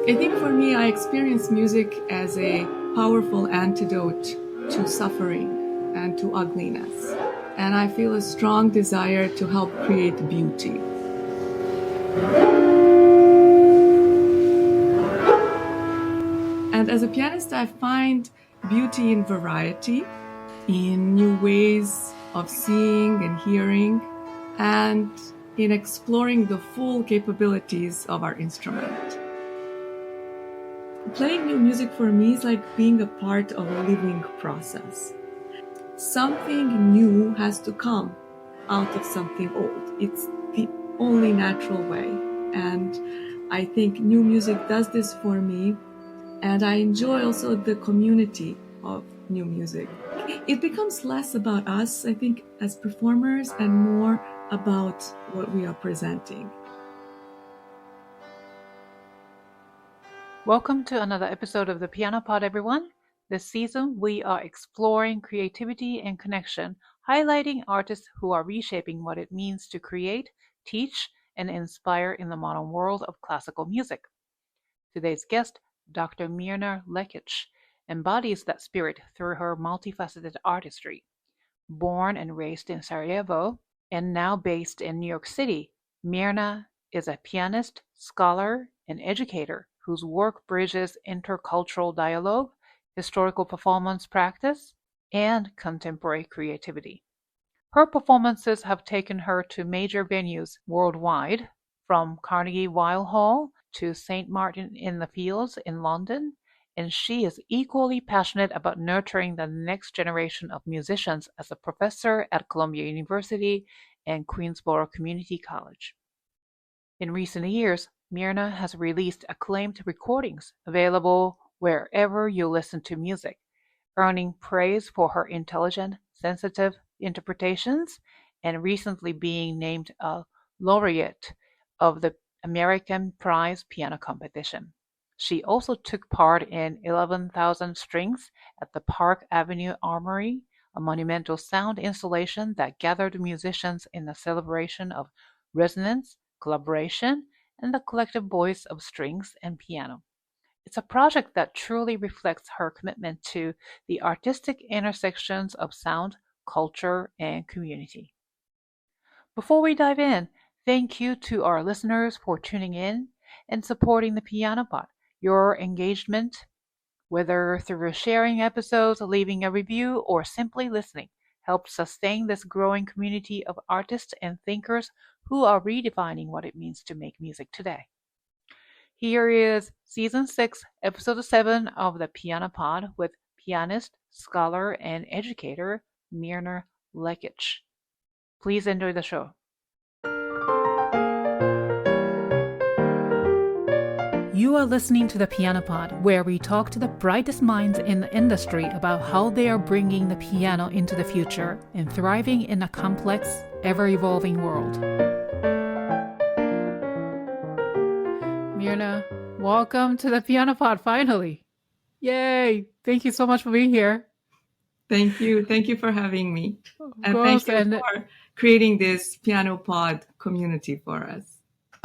I think for me, I experience music as a powerful antidote to suffering and to ugliness. And I feel a strong desire to help create beauty. And as a pianist, I find beauty in variety, in new ways of seeing and hearing, and in exploring the full capabilities of our instrument. Playing new music for me is like being a part of a living process. Something new has to come out of something old. It's the only natural way. And I think new music does this for me. And I enjoy also the community of new music. It becomes less about us, I think, as performers, and more about what we are presenting. Welcome to another episode of the Piano Pod, everyone. This season, we are exploring creativity and connection, highlighting artists who are reshaping what it means to create, teach, and inspire in the modern world of classical music. Today's guest, Dr. Mirna Lekić, embodies that spirit through her multifaceted artistry. Born and raised in Sarajevo, and now based in New York City, Mirna is a pianist, scholar, and educator whose work bridges intercultural dialogue, historical performance practice, and contemporary creativity. Her performances have taken her to major venues worldwide, from Carnegie Weill Hall to St. Martin in the Fields in London, and she is equally passionate about nurturing the next generation of musicians as a professor at Columbia University and Queensborough Community College. In recent years, Mirna has released acclaimed recordings available wherever you listen to music, earning praise for her intelligent, sensitive interpretations, and recently being named a laureate of the American Prize Piano Competition. She also took part in 11,000 Strings at the Park Avenue Armory, a monumental sound installation that gathered musicians in a celebration of resonance, collaboration, and the collective voice of strings and piano. It's a project that truly reflects her commitment to the artistic intersections of sound, culture, and community. Before we dive in, thank you to our listeners for tuning in and supporting the Piano Pod. Your engagement, whether through sharing episodes, leaving a review, or simply listening, helps sustain this growing community of artists and thinkers who are redefining what it means to make music today. Here is Season 6, Episode 7 of the Piano Pod with pianist, scholar, and educator Mirna Lekić. Please enjoy the show. You are listening to the Piano Pod, where we talk to the brightest minds in the industry about how they are bringing the piano into the future and thriving in a complex, ever-evolving world. Mirna, welcome to the Piano Pod, finally. Yay! Thank you so much for being here. Thank you. Thank you for having me. And course, thank you for creating this Piano Pod community for us.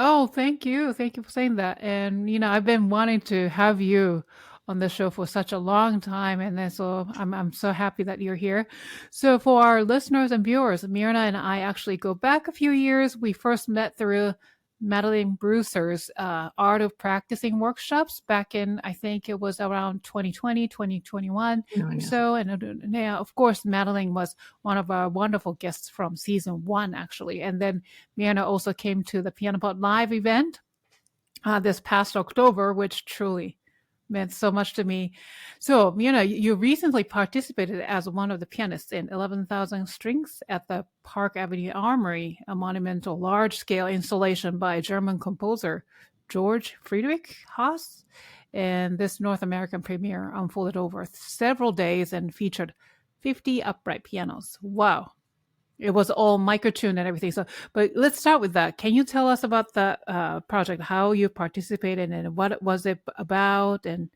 Oh, thank you. Thank you for saying that. And, I've been wanting to have you on the show for such a long time. And then so I'm so happy that you're here. So for our listeners and viewers, Mirna and I actually go back a few years. We first met through Madeline Brewster's Art of Practicing workshops back in, I think it was around 2020, 2021 or so. And of course, Madeline was one of our wonderful guests from season 1, actually. And then Mirna also came to the Piano Pod Live event this past October, which truly meant so much to me. So, you recently participated as one of the pianists in 11,000 Strings at the Park Avenue Armory, a monumental large-scale installation by German composer George Friedrich Haas. And this North American premiere unfolded over several days and featured 50 upright pianos. Wow. It was all microtuned and everything. So, but let's start with that. Can you tell us about the project, how you participated and what was it about and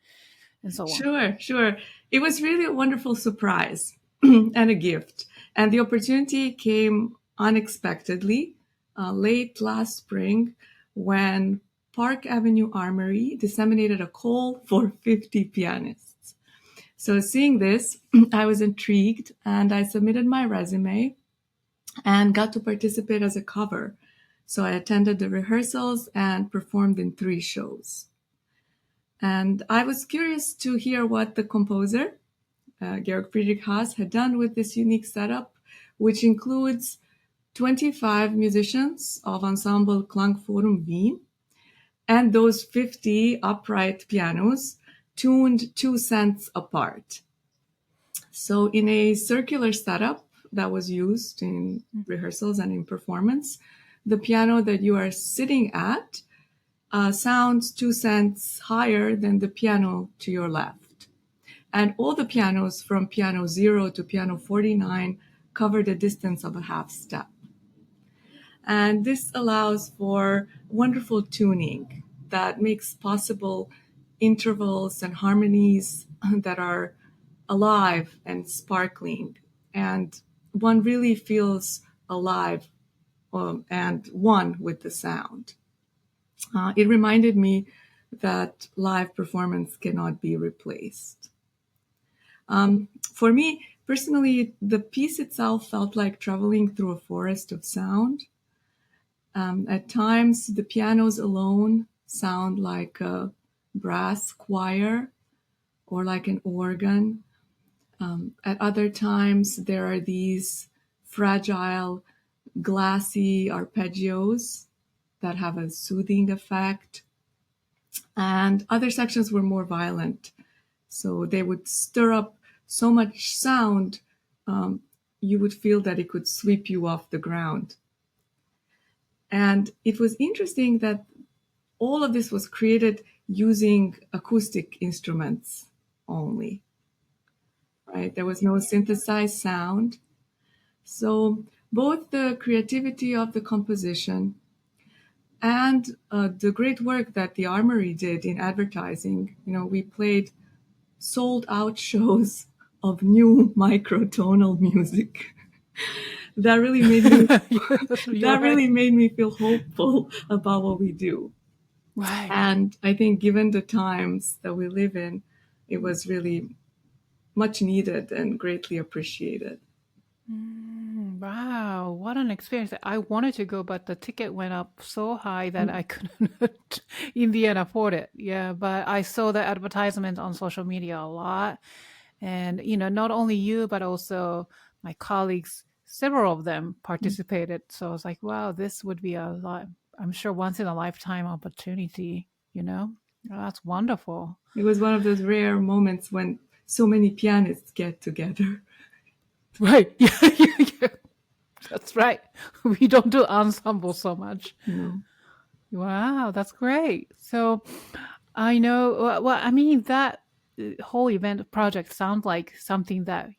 so on? Sure. It was really a wonderful surprise and a gift. And the opportunity came unexpectedly late last spring when Park Avenue Armory disseminated a call for 50 pianists. So seeing this, I was intrigued and I submitted my resume and got to participate as a cover. So I attended the rehearsals and performed in 3 shows. And I was curious to hear what the composer, Georg Friedrich Haas, had done with this unique setup, which includes 25 musicians of Ensemble Klangforum Wien, and those 50 upright pianos tuned 2 cents apart. So in a circular setup that was used in rehearsals and in performance, the piano that you are sitting at sounds 2 cents higher than the piano to your left. And all the pianos from piano 0 to piano 49 cover the distance of a half step. And this allows for wonderful tuning that makes possible intervals and harmonies that are alive and sparkling. And one really feels alive and one with the sound. It reminded me that live performance cannot be replaced. For me, personally, the piece itself felt like traveling through a forest of sound. At times, the pianos alone sound like a brass choir or like an organ. At other times, there are these fragile, glassy arpeggios that have a soothing effect. And other sections were more violent. So they would stir up so much sound, you would feel that it could sweep you off the ground. And it was interesting that all of this was created using acoustic instruments only, right? There was no synthesized sound. So both the creativity of the composition and the great work that the Armory did in advertising, we played sold out shows of new microtonal music. That really made me made me feel hopeful about what we do. Right. And I think given the times that we live in, it was really much needed and greatly appreciated. Wow, what an experience. I wanted to go, but the ticket went up so high that I couldn't in the end afford it. Yeah, but I saw the advertisement on social media a lot. And, not only you, but also my colleagues, several of them participated. So I was like, wow, this would be I'm sure once in a lifetime opportunity, That's wonderful. It was one of those rare moments when so many pianists get together. Right. Yeah. That's right. We don't do ensemble so much. No. Wow, that's great. So I know, that whole event project sounds like something that,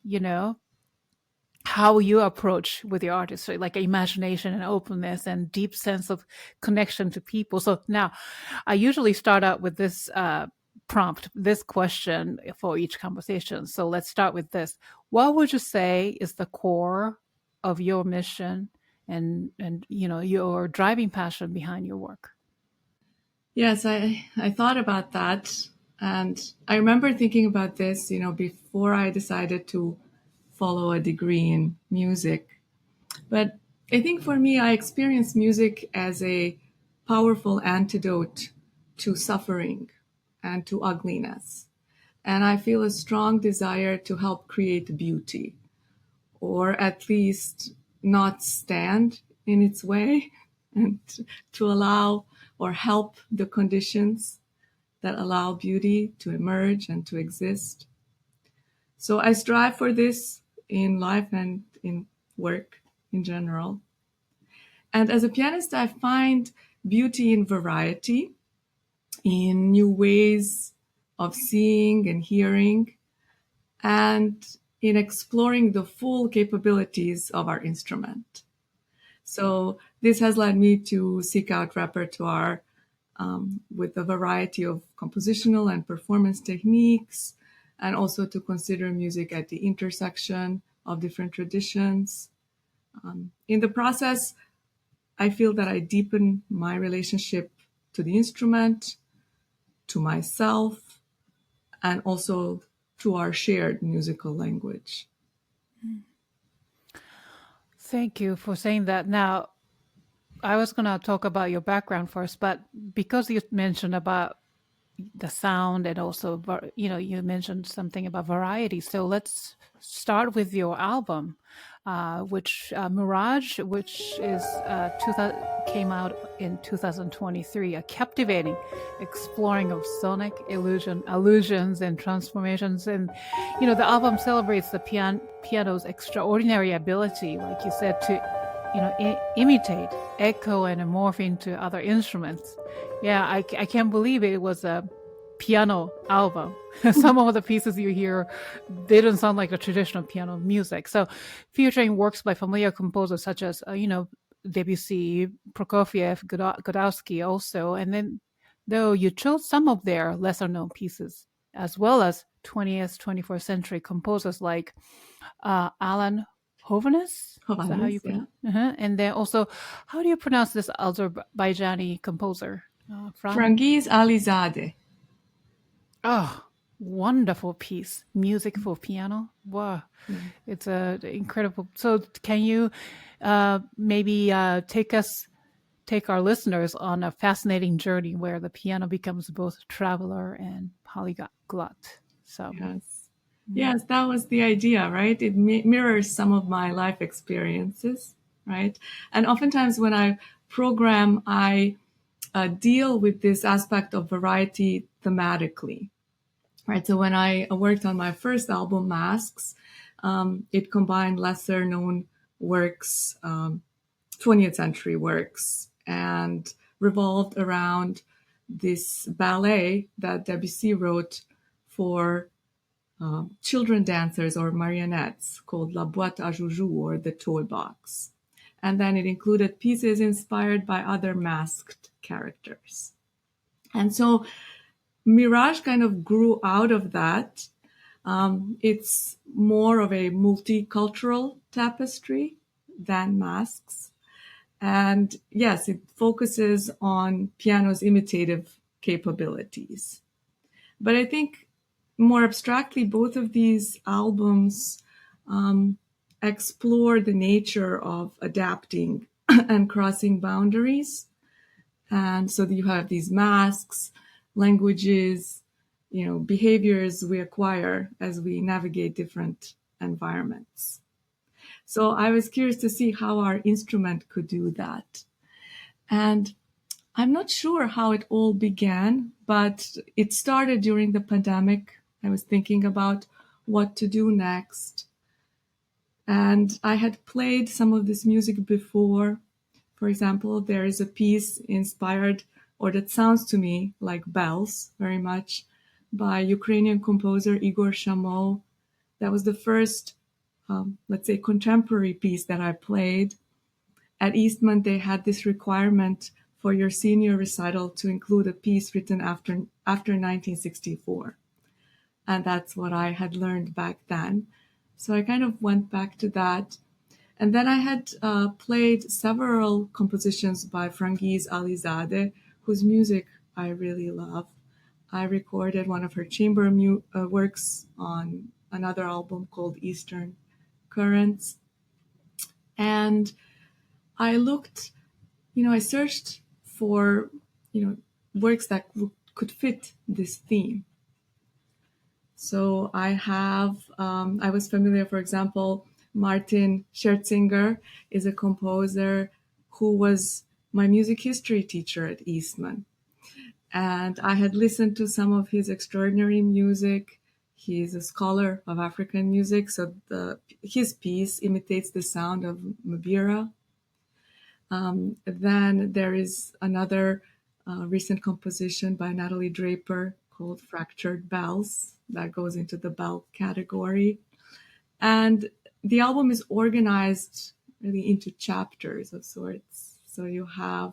how you approach with your artists, right? Like imagination and openness and deep sense of connection to people. So now I usually start out with this prompt, this question for each conversation. So let's start with this. What would you say is the core of your mission and your driving passion behind your work? Yes, I thought about that. And I remember thinking about this, before I decided to follow a degree in music. But I think for me, I experience music as a powerful antidote to suffering and to ugliness. And I feel a strong desire to help create beauty, or at least not stand in its way, and to allow or help the conditions that allow beauty to emerge and to exist. So I strive for this in life and in work in general. And as a pianist, I find beauty in variety, in new ways of seeing and hearing, and in exploring the full capabilities of our instrument. So this has led me to seek out repertoire with a variety of compositional and performance techniques, and also to consider music at the intersection of different traditions. In the process, I feel that I deepen my relationship to the instrument, to myself, and also to our shared musical language. Thank you for saying that. Now, I was going to talk about your background first, but because you mentioned about the sound and also, you mentioned something about variety. So let's start with your album, which Mirage, which is 2000, came out in 2023, a captivating exploring of sonic illusions and transformations. And, the album celebrates the piano's extraordinary ability, like you said, to imitate, echo, and morph into other instruments. Yeah, I can't believe it was a piano album. Some of the pieces you hear, they don't sound like a traditional piano music. So featuring works by familiar composers such as, Debussy, Prokofiev, Godowsky also. And then, though, you chose some of their lesser known pieces, as well as 20th, 21st century composers like Alan Hovhaness. Is that how you pronounce? And then also, how do you pronounce this Azerbaijani composer? Frangiz Alizadeh. Oh, wonderful piece. Music for piano. Wow. It's incredible. So can you maybe take our listeners on a fascinating journey where the piano becomes both traveler and polyglot? So Yes, that was the idea, right? It mirrors some of my life experiences, right? And oftentimes when I program, I deal with this aspect of variety thematically, right? So when I worked on my first album, Masks, it combined lesser known works, 20th century works, and revolved around this ballet that Debussy wrote for children dancers or marionettes called La Boîte à Joujou, or the toy box. And then it included pieces inspired by other masked characters. And so Mirage kind of grew out of that. It's more of a multicultural tapestry than Masks. And yes, it focuses on piano's imitative capabilities. But I think more abstractly, both of these albums explore the nature of adapting and crossing boundaries. And so you have these masks, languages, behaviors we acquire as we navigate different environments. So I was curious to see how our instrument could do that. And I'm not sure how it all began, but it started during the pandemic. I was thinking about what to do next. And I had played some of this music before. For example, there is a piece inspired, or that sounds to me like bells very much, by Ukrainian composer Igor Shamo. That was the first, let's say, contemporary piece that I played. At Eastman, they had this requirement for your senior recital to include a piece written after 1964. And that's what I had learned back then. So I kind of went back to that. And then I had played several compositions by Frangiz Alizadeh, whose music I really love. I recorded one of her chamber works on another album called Eastern Currents. And I looked, I searched for, works that could fit this theme. So I was familiar, for example, Martin Scherzinger is a composer who was my music history teacher at Eastman. And I had listened to some of his extraordinary music. He's a scholar of African music, so his piece imitates the sound of mbira. Then there is another recent composition by Natalie Draper called Fractured Bells that goes into the bell category. And the album is organized really into chapters of sorts. So you have,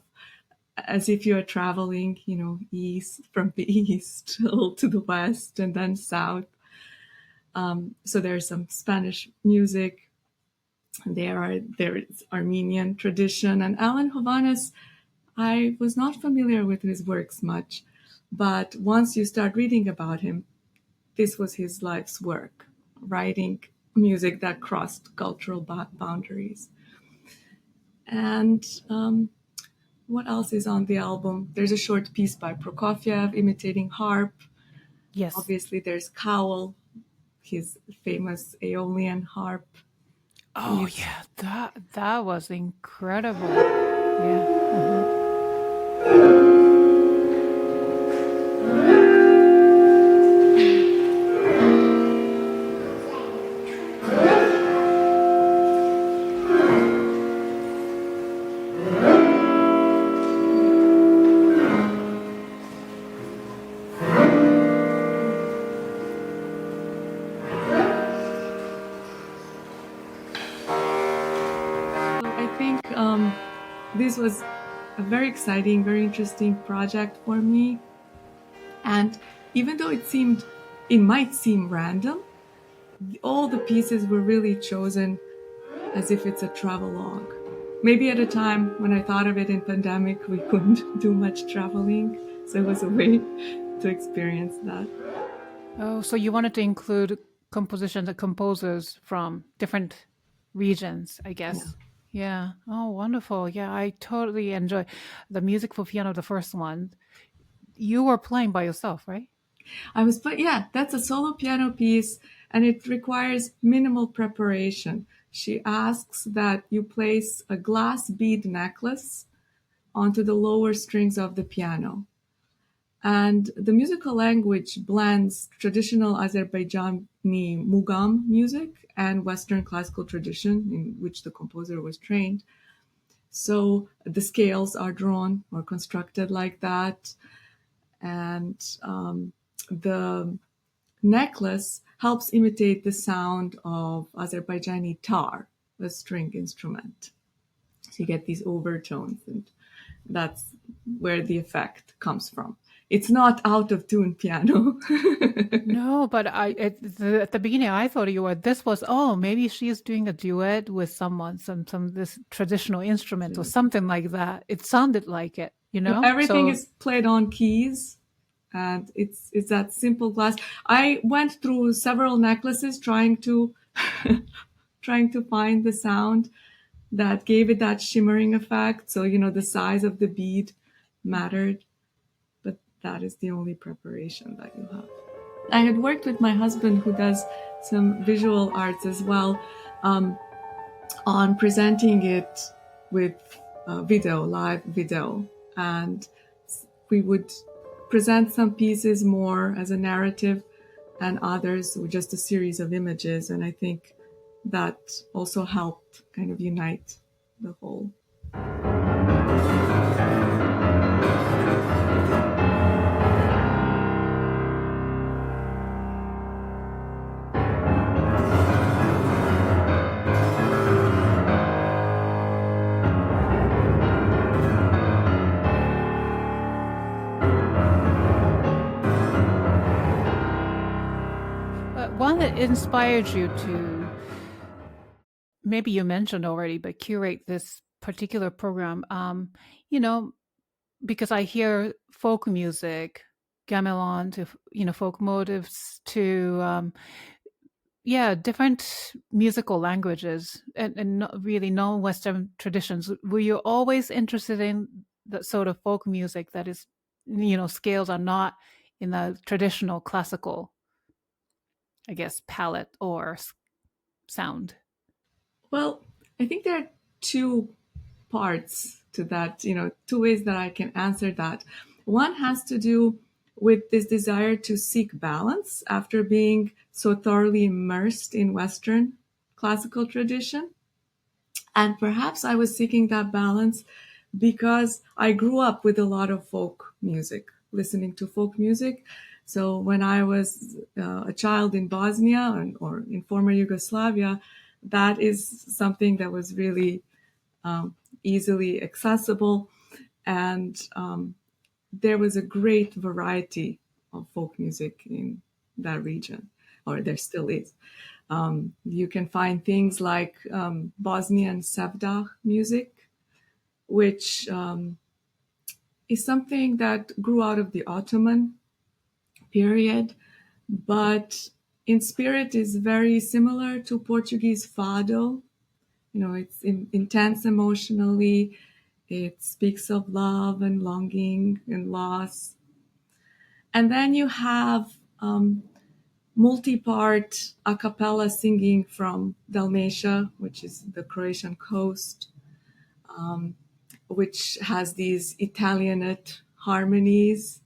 as if you are traveling, east, from the east to the west and then south. So there's some Spanish music. There is Armenian tradition. And Alan Hovhaness, I was not familiar with his works much, but once you start reading about him, this was his life's work, writing music that crossed cultural boundaries. And what else is on the album? There's a short piece by Prokofiev imitating harp. Yes. Obviously, there's Cowl, his famous Aeolian harp. Oh, yeah, that was incredible. Yeah. This was a very exciting, very interesting project for me. And even though it might seem random, all the pieces were really chosen as if it's a travelogue. Maybe at a time when I thought of it in pandemic, we couldn't do much traveling. So it was a way to experience that. Oh, so you wanted to include compositions and composers from different regions, I guess. Yeah. Oh, wonderful. Yeah, I totally enjoy the music for piano, the first one. You were playing by yourself, right? I was playing, yeah, that's a solo piano piece, and it requires minimal preparation. She asks that you place a glass bead necklace onto the lower strings of the piano. And the musical language blends traditional Azerbaijani mugam music and Western classical tradition in which the composer was trained. So the scales are drawn or constructed like that. And the necklace helps imitate the sound of Azerbaijani tar, a string instrument. So you get these overtones, and that's where the effect comes from. It's not out of tune piano. No, but at the beginning I thought maybe she's doing a duet with someone, some this traditional instrument or something like that. It sounded like it, Everything is played on keys, and it's that simple glass. I went through several necklaces trying to find the sound that gave it that shimmering effect. So, the size of the bead mattered, but that is the only preparation that you have. I had worked with my husband, who does some visual arts as well, on presenting it with live video. And we would present some pieces more as a narrative and others with just a series of images. And I think that also helped kind of unite the whole. One that inspired you to, maybe you mentioned already, but curate this particular program, because I hear folk music, gamelan to, folk motives to, different musical languages and not really non-Western traditions. Were you always interested in that sort of folk music that is, scales are not in the traditional classical, I guess, palette or sound? Well, I think there are two parts to that, two ways that I can answer that. One has to do with this desire to seek balance after being so thoroughly immersed in Western classical tradition. And perhaps I was seeking that balance because I grew up with a lot of folk music, listening to folk music. So when I was a child in Bosnia or in former Yugoslavia, that is something that was really easily accessible. And there was a great variety of folk music in that region, or there still is. You can find things like Bosnian Sevdah music, which is something that grew out of the Ottoman period, but in spirit is very similar to Portuguese fado. It's intense emotionally. It speaks of love and longing and loss. And then you have multi-part a cappella singing from Dalmatia, which is the Croatian coast, which has these Italianate harmonies,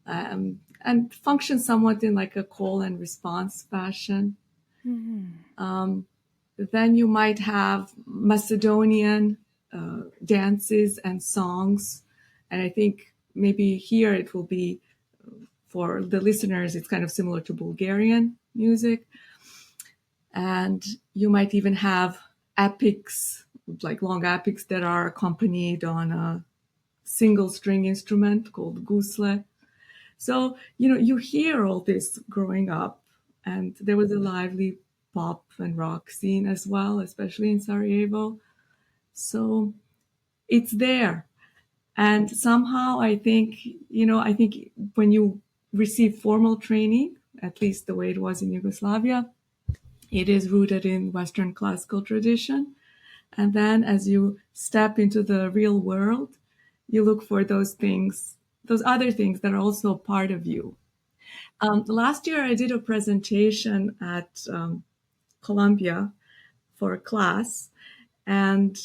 and functions somewhat in like a call and response fashion. Then you might have Macedonian dances and songs. And I think maybe here it will be, for the listeners, it's kind of similar to Bulgarian music. And you might even have epics, like long epics that are accompanied on a single string instrument called gusle. So, you hear all this growing up, and there was a lively pop and rock scene as well, especially in Sarajevo. So it's there. And somehow I think when you receive formal training, at least the way it was in Yugoslavia, it is rooted in Western classical tradition. And then as you step into the real world, you look for those things, those other things that are also part of you. Last year, I did a presentation at Columbia for a class. And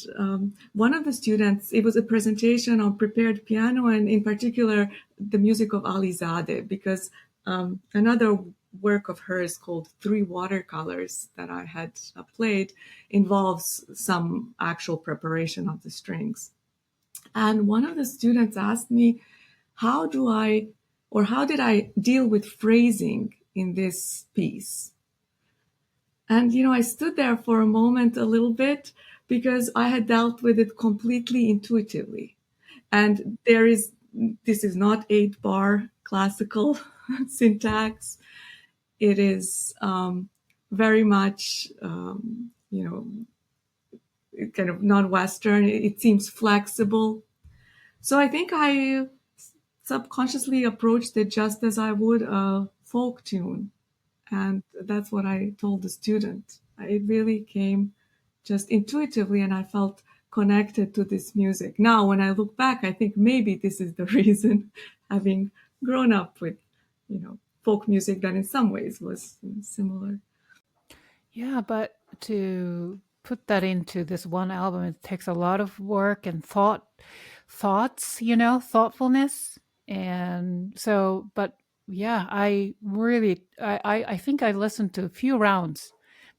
one of the students, it was a presentation on prepared piano, and in particular, the music of Alizadeh, because another work of hers called Three Watercolors that I had played involves some actual preparation of the strings. And one of the students asked me, how did I deal with phrasing in this piece? And, I stood there for a moment a little bit, because I had dealt with it completely intuitively. And this is not 8-bar classical syntax. It is very much, kind of non-Western. It seems flexible. So I think I subconsciously approached it just as I would a folk tune. And that's what I told the student. It really came just intuitively, and I felt connected to this music. Now, when I look back, I think maybe this is the reason, having grown up with, folk music that in some ways was similar. Yeah, but to put that into this one album, it takes a lot of work and thoughts, thoughtfulness. And so, but yeah, I think I listened to a few rounds,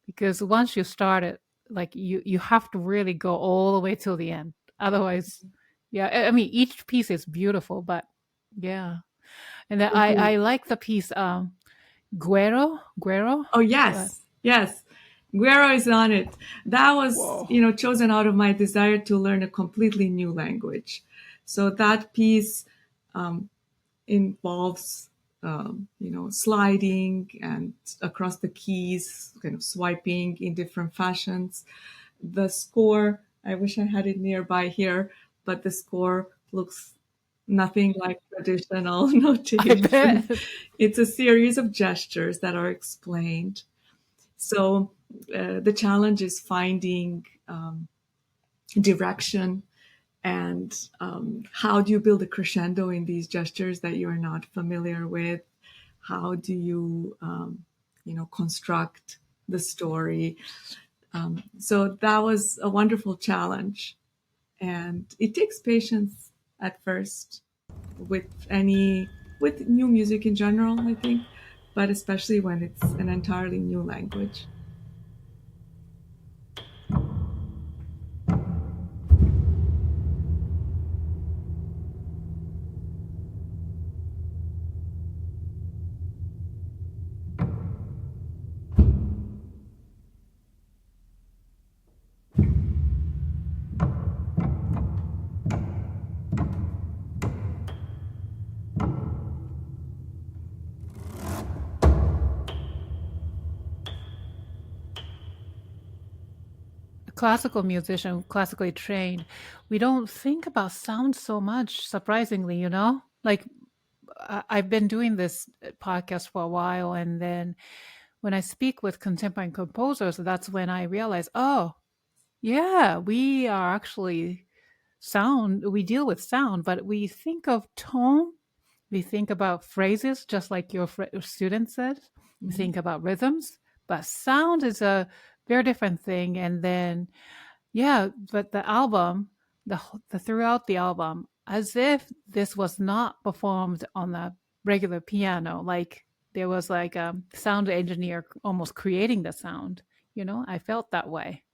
because once you start it, like you have to really go all the way till the end. Otherwise, yeah, I mean, each piece is beautiful, but yeah. And then I like the piece, Guero. Oh, yes. Yes. Guero is on it. That was, Whoa. Chosen out of my desire to learn a completely new language. So that piece involves, sliding and across the keys, kind of swiping in different fashions. The score, I wish I had it nearby here, but the score looks nothing like traditional notation. I bet. It's a series of gestures that are explained. So the challenge is finding direction, and how do you build a crescendo in these gestures that you're not familiar with? How do you, construct the story? So that was a wonderful challenge. And it takes patience at first with new music in general, I think, but especially when it's an entirely new language. classical musician, classically trained, we don't think about sound so much, surprisingly, you know? Like, I've been doing this podcast for a while, and then when I speak with contemporary composers, that's when I realize, oh, yeah, we are actually we deal with sound, but we think of tone, we think about phrases, just like your student said, we Mhm. think about rhythms, but sound is a very different thing. And then, yeah, but the album, the throughout the album, as if this was not performed on a regular piano, like there was like a sound engineer almost creating the sound. You know, I felt that way.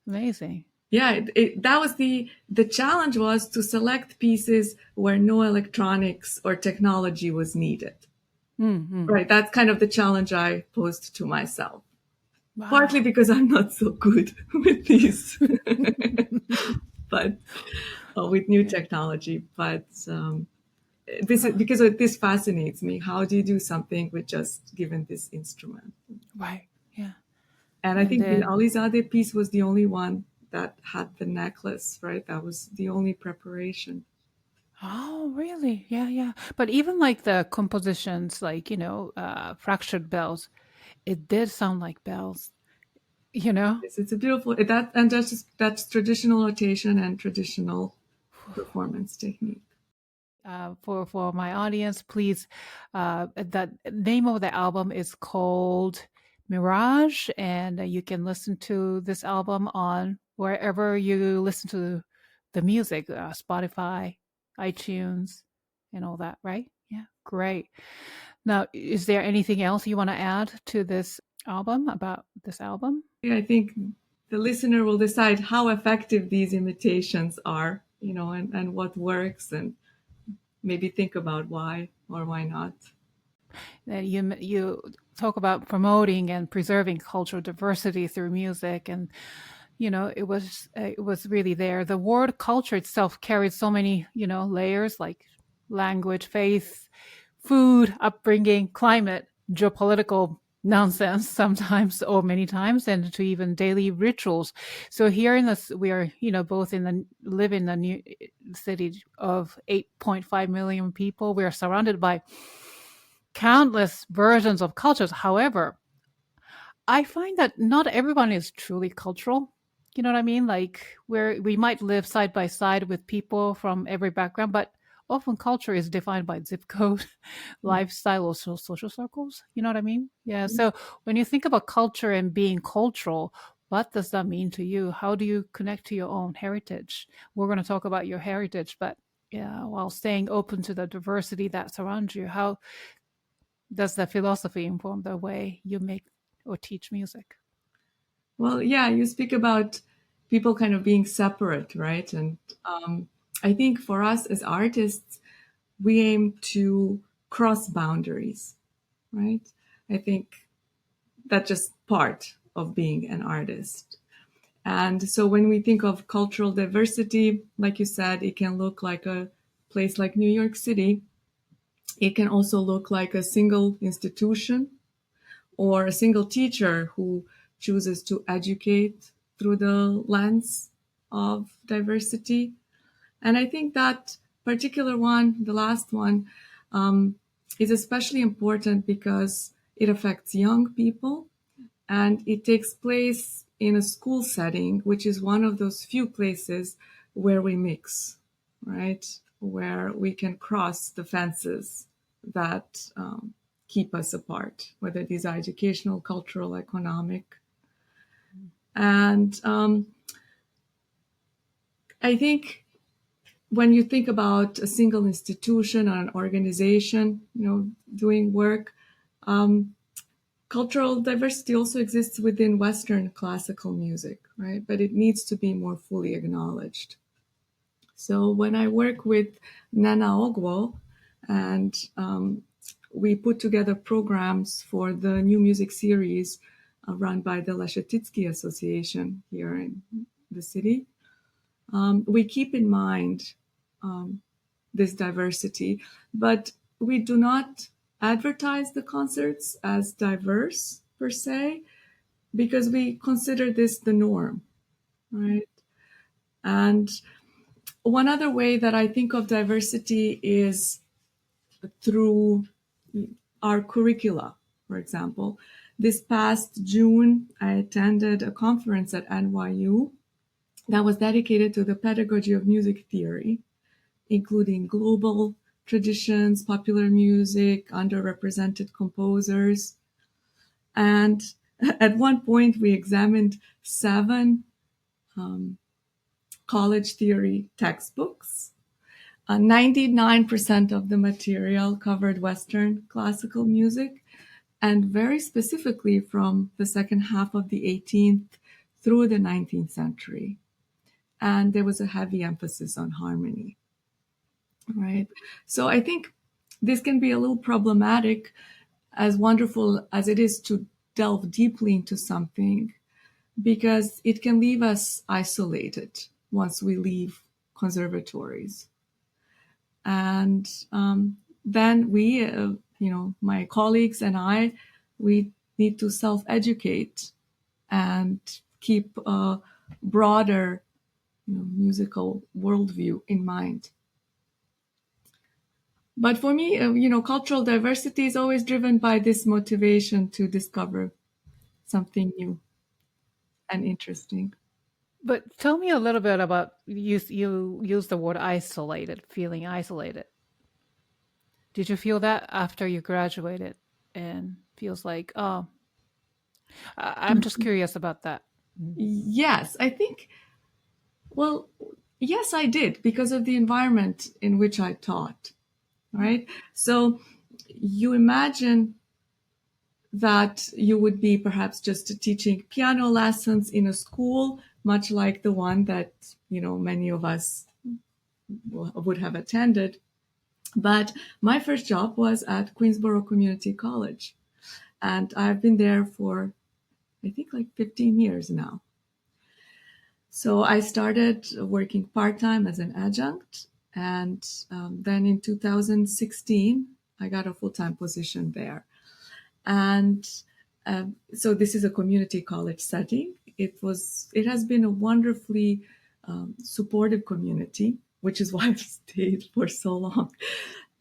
Amazing. Yeah, that was the challenge, was to select pieces where no electronics or technology was needed. Mm-hmm. Right, that's kind of the challenge I posed to myself. Partly Wow. because I'm not so good with these, but with new Yeah. technology. But this is Huh. because this fascinates me. How do you do something with just given this instrument? Right. Yeah. And I And think the then, Alizadeh piece was the only one that had the necklace, right? That was the only preparation. oh, really? Yeah, yeah. But even like the compositions, like, fractured bells, it did sound like bells, you know? It's a beautiful that, and that's traditional notation and traditional performance technique. For my audience, please, the name of the album is called Mirage, and you can listen to this album on wherever you listen to the music, Spotify, iTunes, and all that, right? Yeah, great. Now, is there anything else you want to add to this album, about this album? I think the listener will decide how effective these imitations are, and what works, and maybe think about why or why not. That you talk about promoting and preserving cultural diversity through music, and it was really there. The word culture itself carried so many layers, like language, faith, food, upbringing, climate, geopolitical nonsense sometimes, or many times, and to even daily rituals. So here in this, we are both live in the new city of 8.5 million people. We are surrounded by countless versions of cultures. However, I find that not everyone is truly cultural. You know what I mean? Like, where we might live side by side with people from every background, but often culture is defined by zip code, lifestyle, or social circles. You know what I mean? Yeah. So when you think about culture and being cultural, what does that mean to you? How do you connect to your own heritage? We're going to talk about your heritage, but yeah, while staying open to the diversity that surrounds you, how does the philosophy inform the way you make or teach music? Well, yeah, you speak about people kind of being separate, right? And I think for us as artists, we aim to cross boundaries, right? I think that's just part of being an artist. And so when we think of cultural diversity, like you said, it can look like a place like New York City. It can also look like a single institution or a single teacher who chooses to educate through the lens of diversity. And I think that particular one, the last one, is especially important because it affects young people and it takes place in a school setting, which is one of those few places where we mix, right? Where we can cross the fences that keep us apart, whether these are educational, cultural, economic. And I think when you think about a single institution or an organization, doing work, cultural diversity also exists within Western classical music, right? But it needs to be more fully acknowledged. So when I work with Nana Ogwo, and we put together programs for the new music series run by the Leshetitsky Association here in the city, we keep in mind this diversity, but we do not advertise the concerts as diverse per se, because we consider this the norm, right? And one other way that I think of diversity is through our curricula, for example. This past June, I attended a conference at NYU that was dedicated to the pedagogy of music theory, including global traditions, popular music, underrepresented composers. And at one point, we examined 7 college theory textbooks. 99% of the material covered Western classical music, and very specifically from the second half of the 18th through the 19th century. And there was a heavy emphasis on harmony, right? So I think this can be a little problematic, as wonderful as it is to delve deeply into something, because it can leave us isolated once we leave conservatories. And then we, my colleagues and I, we need to self-educate and keep a broader musical worldview in mind. But for me, cultural diversity is always driven by this motivation to discover something new and interesting. But tell me a little bit about you use the word isolated, feeling isolated. Did you feel that after you graduated and feels like, oh, I'm just curious about that. Yes, I think, well, yes, I did, because of the environment in which I taught, right? So you imagine that you would be perhaps just teaching piano lessons in a school, much like the one that, many of us would have attended. But my first job was at Queensborough Community College. And I've been there for, I think, like 15 years now. So I started working part-time as an adjunct. And then in 2016, I got a full-time position there. And so this is a community college setting. It has been a wonderfully supportive community, which is why I've stayed for so long.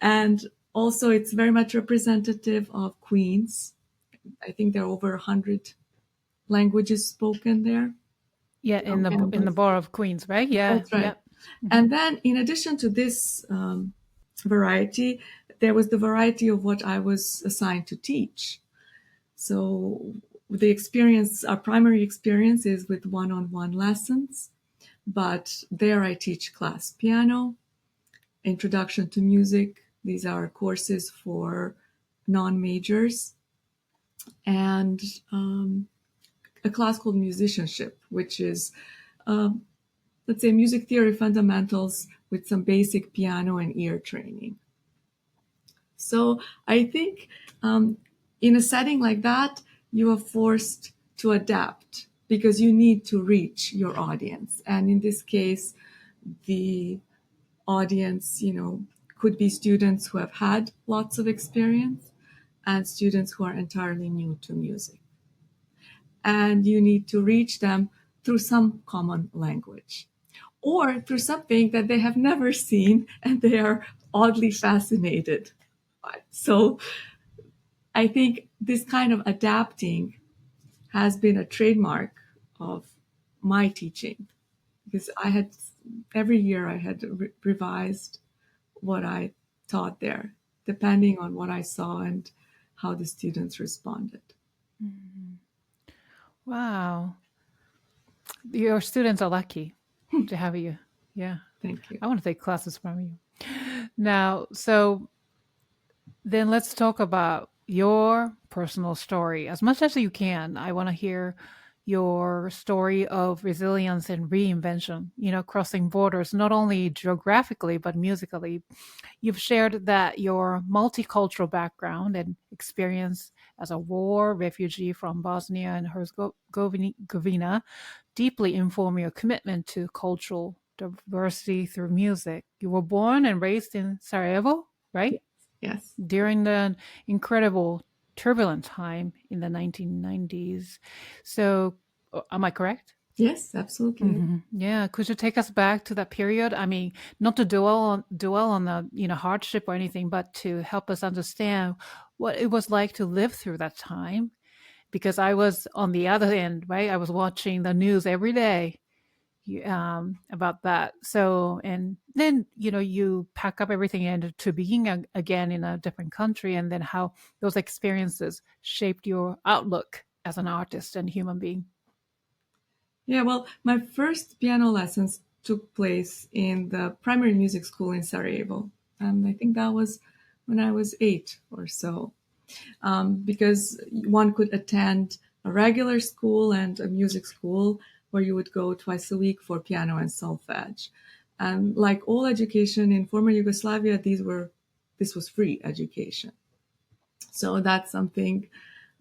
And also, it's very much representative of Queens. I think there are over 100 languages spoken there. Yeah, in the borough of Queens, right? Yeah, that's right. Yeah. And then, in addition to this variety, there was the variety of what I was assigned to teach. So the experience, our primary experience, is with one-on-one lessons, but there I teach class piano, introduction to music. These are courses for non-majors, and a class called musicianship, which is, let's say, music theory fundamentals with some basic piano and ear training. So I think in a setting like that, you are forced to adapt because you need to reach your audience. And in this case, the audience, could be students who have had lots of experience and students who are entirely new to music. And you need to reach them through some common language or through something that they have never seen and they are oddly fascinated by. So I think this kind of adapting has been a trademark of my teaching, because every year I had revised what I taught there, depending on what I saw and how the students responded. Mm-hmm. Wow. Your students are lucky to have you. Yeah. Thank you. I want to take classes from you. Now, so then let's talk about your personal story as much as you can. I want to hear your story of resilience and reinvention, crossing borders, not only geographically, but musically. You've shared that your multicultural background and experience as a war refugee from Bosnia and Herzegovina deeply inform your commitment to cultural diversity through music. You were born and raised in Sarajevo, right? Yes. During the incredible turbulent time in the 1990s. So, am I correct? Yes, absolutely. Yeah, could you take us back to that period? I mean, not to dwell on the hardship or anything, but to help us understand what it was like to live through that time. Because I was on the other end, right? I was watching the news every day about that. So, and then you pack up everything and to begin again in a different country, and then how those experiences shaped your outlook as an artist and human being. Yeah, well, my first piano lessons took place in the primary music school in Sarajevo. And I think that was when I was 8 or so, because one could attend a regular school and a music school where you would go twice a week for piano and solfege. And like all education in former Yugoslavia, this was free education. So that's something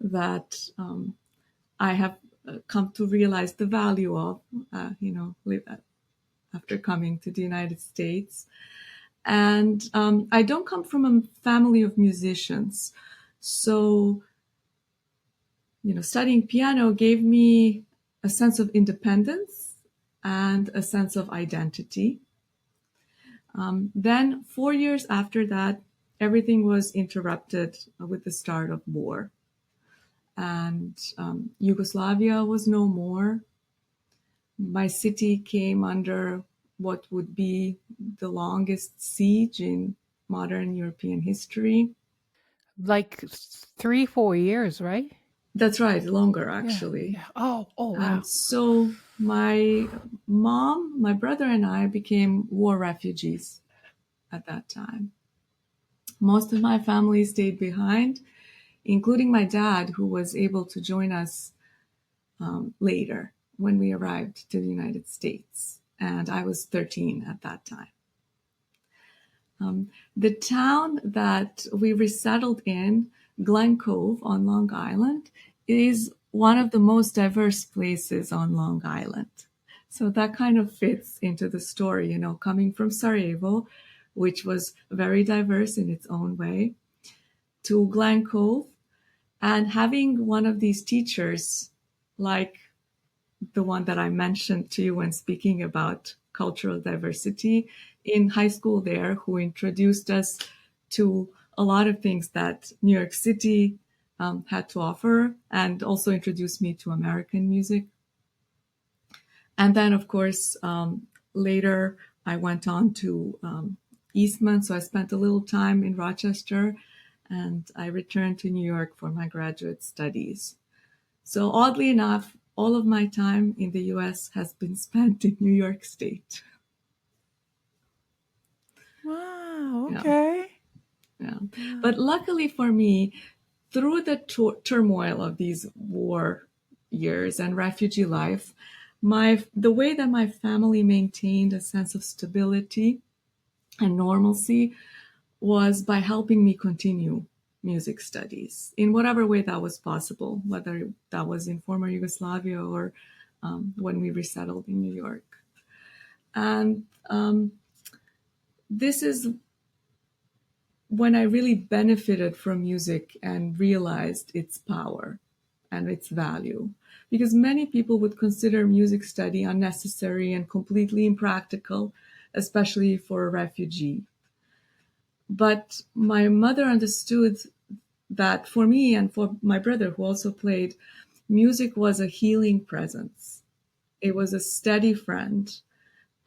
that I have come to realize the value of, after coming to the United States. And I don't come from a family of musicians. So, studying piano gave me a sense of independence and a sense of identity. Then, 4 years after that, everything was interrupted with the start of war. And Yugoslavia was no more. My city came under what would be the longest siege in modern European history. Like 3, 4 years, right? That's right, longer Yeah. actually. Yeah. Oh, wow. And so my mom, my brother, and I became war refugees at that time. Most of my family stayed behind, including my dad, who was able to join us later when we arrived to the United States. And I was 13 at that time. The town that we resettled in, Glen Cove on Long Island, is one of the most diverse places on Long Island. So that kind of fits into the story, coming from Sarajevo, which was very diverse in its own way, to Glen Cove, and having one of these teachers like the one that I mentioned to you when speaking about cultural diversity in high school there, who introduced us to a lot of things that New York City had to offer, and also introduced me to American music. And then, of course, later I went on to Eastman, so I spent a little time in Rochester, and I returned to New York for my graduate studies. So oddly enough, all of my time in the US has been spent in New York State. Wow. Yeah, Okay. yeah. But luckily for me, through the turmoil of these war years and refugee life, the way that my family maintained a sense of stability and normalcy was by helping me continue music studies in whatever way that was possible, whether that was in former Yugoslavia or when we resettled in New York. And this is when I really benefited from music and realized its power and its value. Because many people would consider music study unnecessary and completely impractical, especially for a refugee. But my mother understood that for me and for my brother, who also played, music was a healing presence. It was a steady friend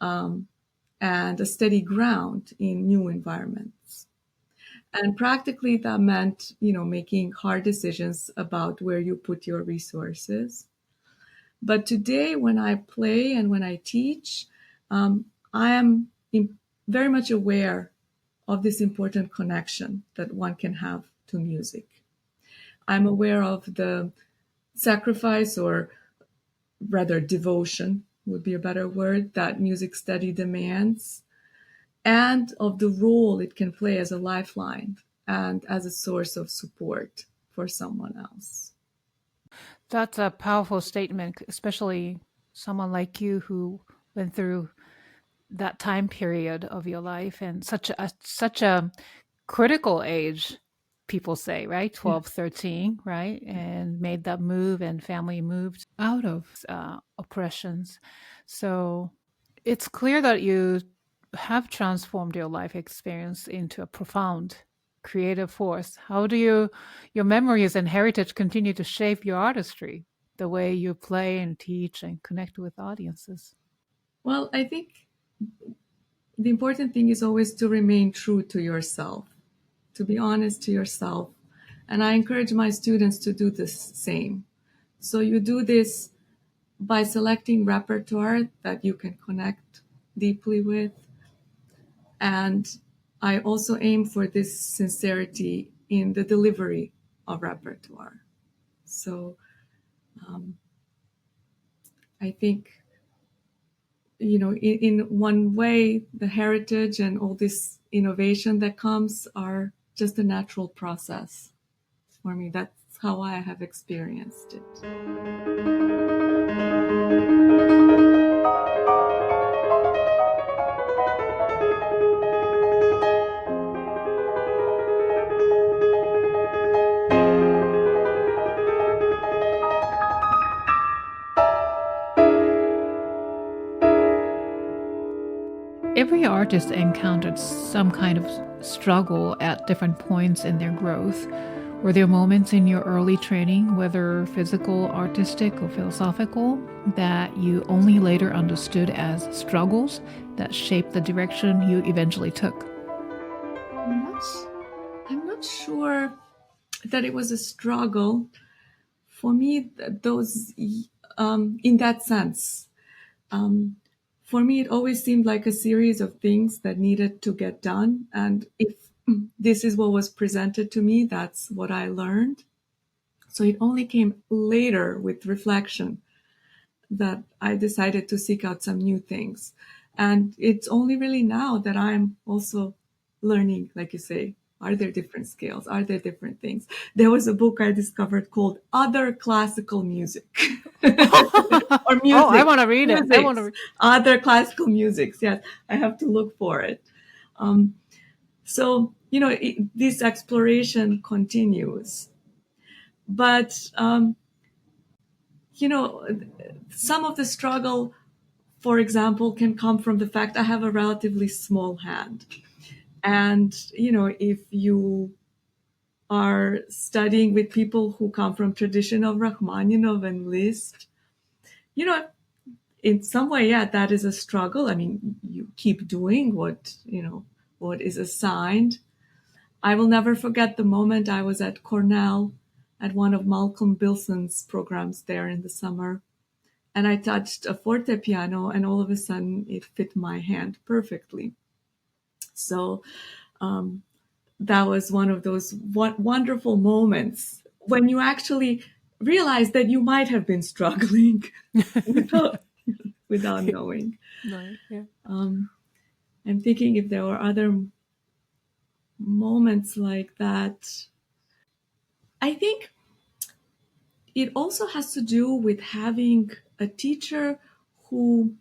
and a steady ground in new environments. And practically that meant, making hard decisions about where you put your resources. But today, when I play and when I teach, I am very much aware of this important connection that one can have to music. I'm aware of the sacrifice, or rather devotion would be a better word, that music study demands, and of the role it can play as a lifeline and as a source of support for someone else. That's a powerful statement, especially someone like you who went through that time period of your life and such a critical age people say, right? 12, 13, right? And made that move, and family moved out of oppressions. So it's clear that you have transformed your life experience into a profound creative force. How do your memories and heritage continue to shape your artistry, the way you play and teach and connect with audiences? Well, I think the important thing is always to remain true to yourself, to be honest to yourself. And I encourage my students to do the same. So you do this by selecting repertoire that you can connect deeply with. And I also aim for this sincerity in the delivery of repertoire. So I think, in one way, the heritage and all this innovation that comes are just a natural process for me. That's how I have experienced it. Every artist encountered some kind of struggle at different points in their growth. Were there moments in your early training, whether physical, artistic, or philosophical, that you only later understood as struggles that shaped the direction you eventually took? I'm not sure that it was a struggle. For me, those, in that sense, for me, it always seemed like a series of things that needed to get done. And if this is what was presented to me, that's what I learned. So it only came later with reflection that I decided to seek out some new things. And it's only really now that I'm also learning, like you say, are there different scales? Are there different things? There was a book I discovered called Other Classical Music. Or music. Oh, I want to read it. I want to. Other classical musics. Yes, I have to look for it. So, this exploration continues. But, some of the struggle, for example, can come from the fact I have a relatively small hand. And, if you are studying with people who come from tradition of Rachmaninoff and Liszt, in some way, yeah, that is a struggle. I mean, you keep doing what is assigned. I will never forget the moment I was at Cornell at one of Malcolm Bilson's programs there in the summer. And I touched a forte piano, and all of a sudden it fit my hand perfectly. So that was one of those wonderful moments when you actually realize that you might have been struggling without knowing. Right, yeah. I'm thinking if there were other moments like that. I think it also has to do with having a teacher who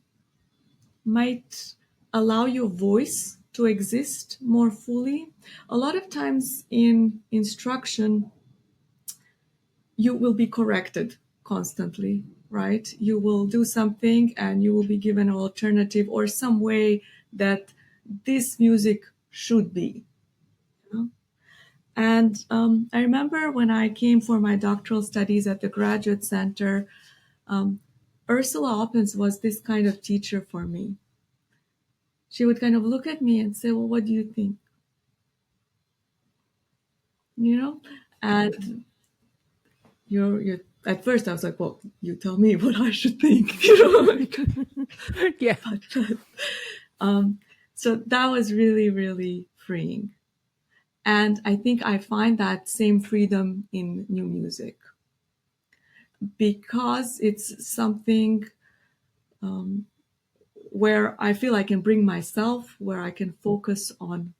might allow your voice to exist more fully. A lot of times in instruction, you will be corrected constantly, right? You will do something and you will be given an alternative or some way that this music should be. And I remember when I came for my doctoral studies at the Graduate Center, Ursula Oppens was this kind of teacher for me. She would kind of look at me and say, well, what do you think? And you're at first I was like, well, you tell me what I should think, Yeah. So that was really, really freeing. And I think I find that same freedom in new music because it's something where I feel I can bring myself, where I can focus on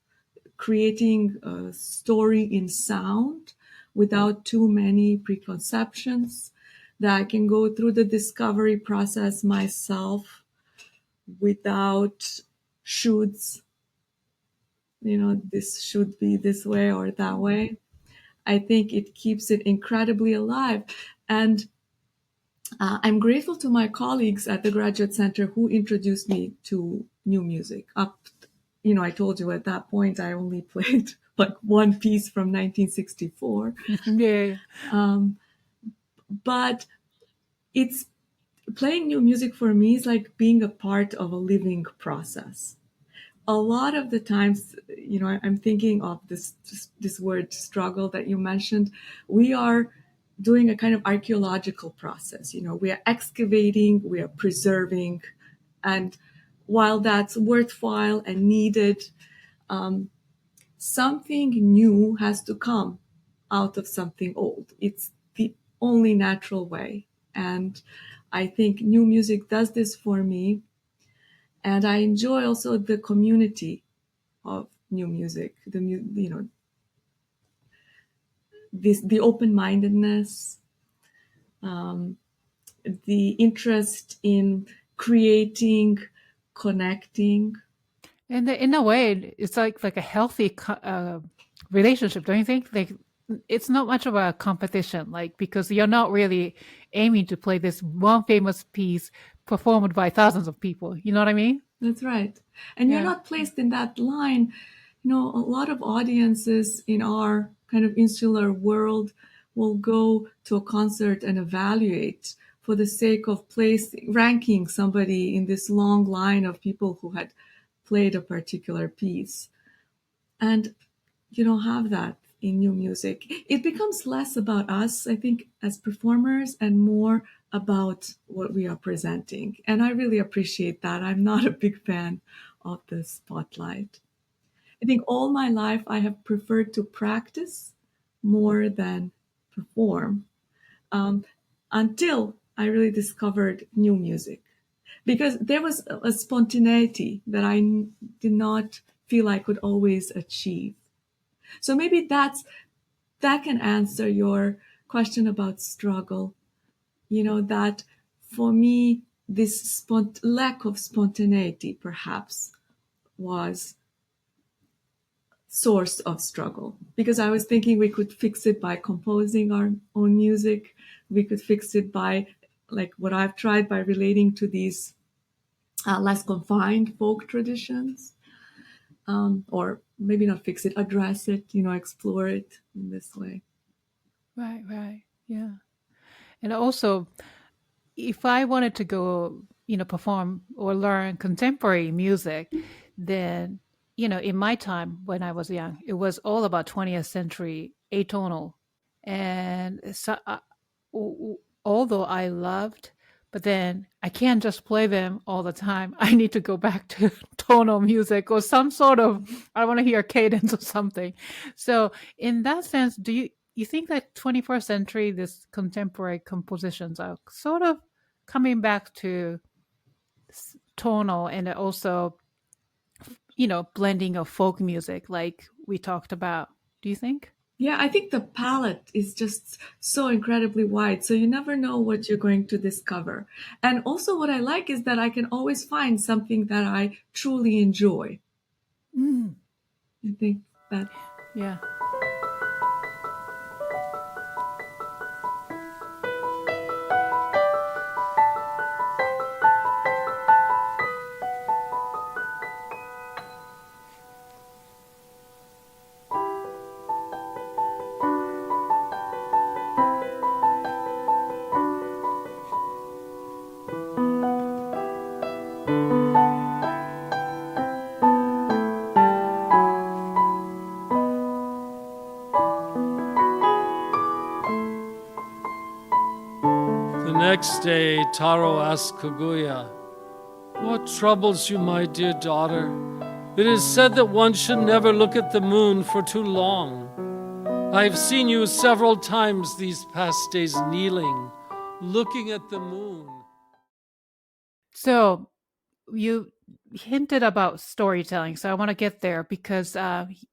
creating a story in sound without too many preconceptions, that I can go through the discovery process myself without shoulds, this should be this way or that way. I think it keeps it incredibly alive. And I'm grateful to my colleagues at the Graduate Center who introduced me to new music. I told you at that point I only played like one piece from 1964. Yeah. But it's playing new music for me is like being a part of a living process. A lot of the times, I'm thinking of this word struggle that you mentioned. We are doing a kind of archaeological process. We are excavating, we are preserving, and while that's worthwhile and needed, something new has to come out of something old. It's the only natural way. And I think new music does this for me. And I enjoy also the community of new music, the open-mindedness, the interest in creating, connecting. And in a way, it's like a healthy relationship, don't you think? Like, it's not much of a competition, like, because you're not really aiming to play this one famous piece performed by thousands of people. You know what I mean? That's right. And you're Yeah. not placed in that line. A lot of audiences in our kind of insular world will go to a concert and evaluate for the sake of ranking somebody in this long line of people who had played a particular piece. And you don't have that in new music. It becomes less about us, I think, as performers, and more about what we are presenting. And I really appreciate that. I'm not a big fan of the spotlight. I think all my life I have preferred to practice more than perform, until I really discovered new music. Because there was a spontaneity that I did not feel I could always achieve. So maybe that can answer your question about struggle. That for me, this lack of spontaneity perhaps was source of struggle, because I was thinking we could fix it by composing our own music. We could fix it by, like what I've tried, by relating to these less confined folk traditions. Or maybe not fix it, address it, explore it in this way. Right. Yeah. And also, if I wanted to go, perform or learn contemporary music, then, in my time when I was young, it was all about 20th century atonal. And so, although I loved, but then I can't just play them all the time. I need to go back to tonal music or some sort of, I want to hear cadence or something. So in that sense, do you think that 21st century, this contemporary compositions are sort of coming back to tonal, and also, blending of folk music like we talked about? Do you think? Yeah, I think the palette is just so incredibly wide. So you never know what you're going to discover. And also, what I like is that I can always find something that I truly enjoy. I think that. Yeah. Next day, Taro asked Kaguya, "What troubles you, my dear daughter? It is said that one should never look at the moon for too long. I've seen you several times these past days kneeling, looking at the moon." So you hinted about storytelling, so I want to get there, because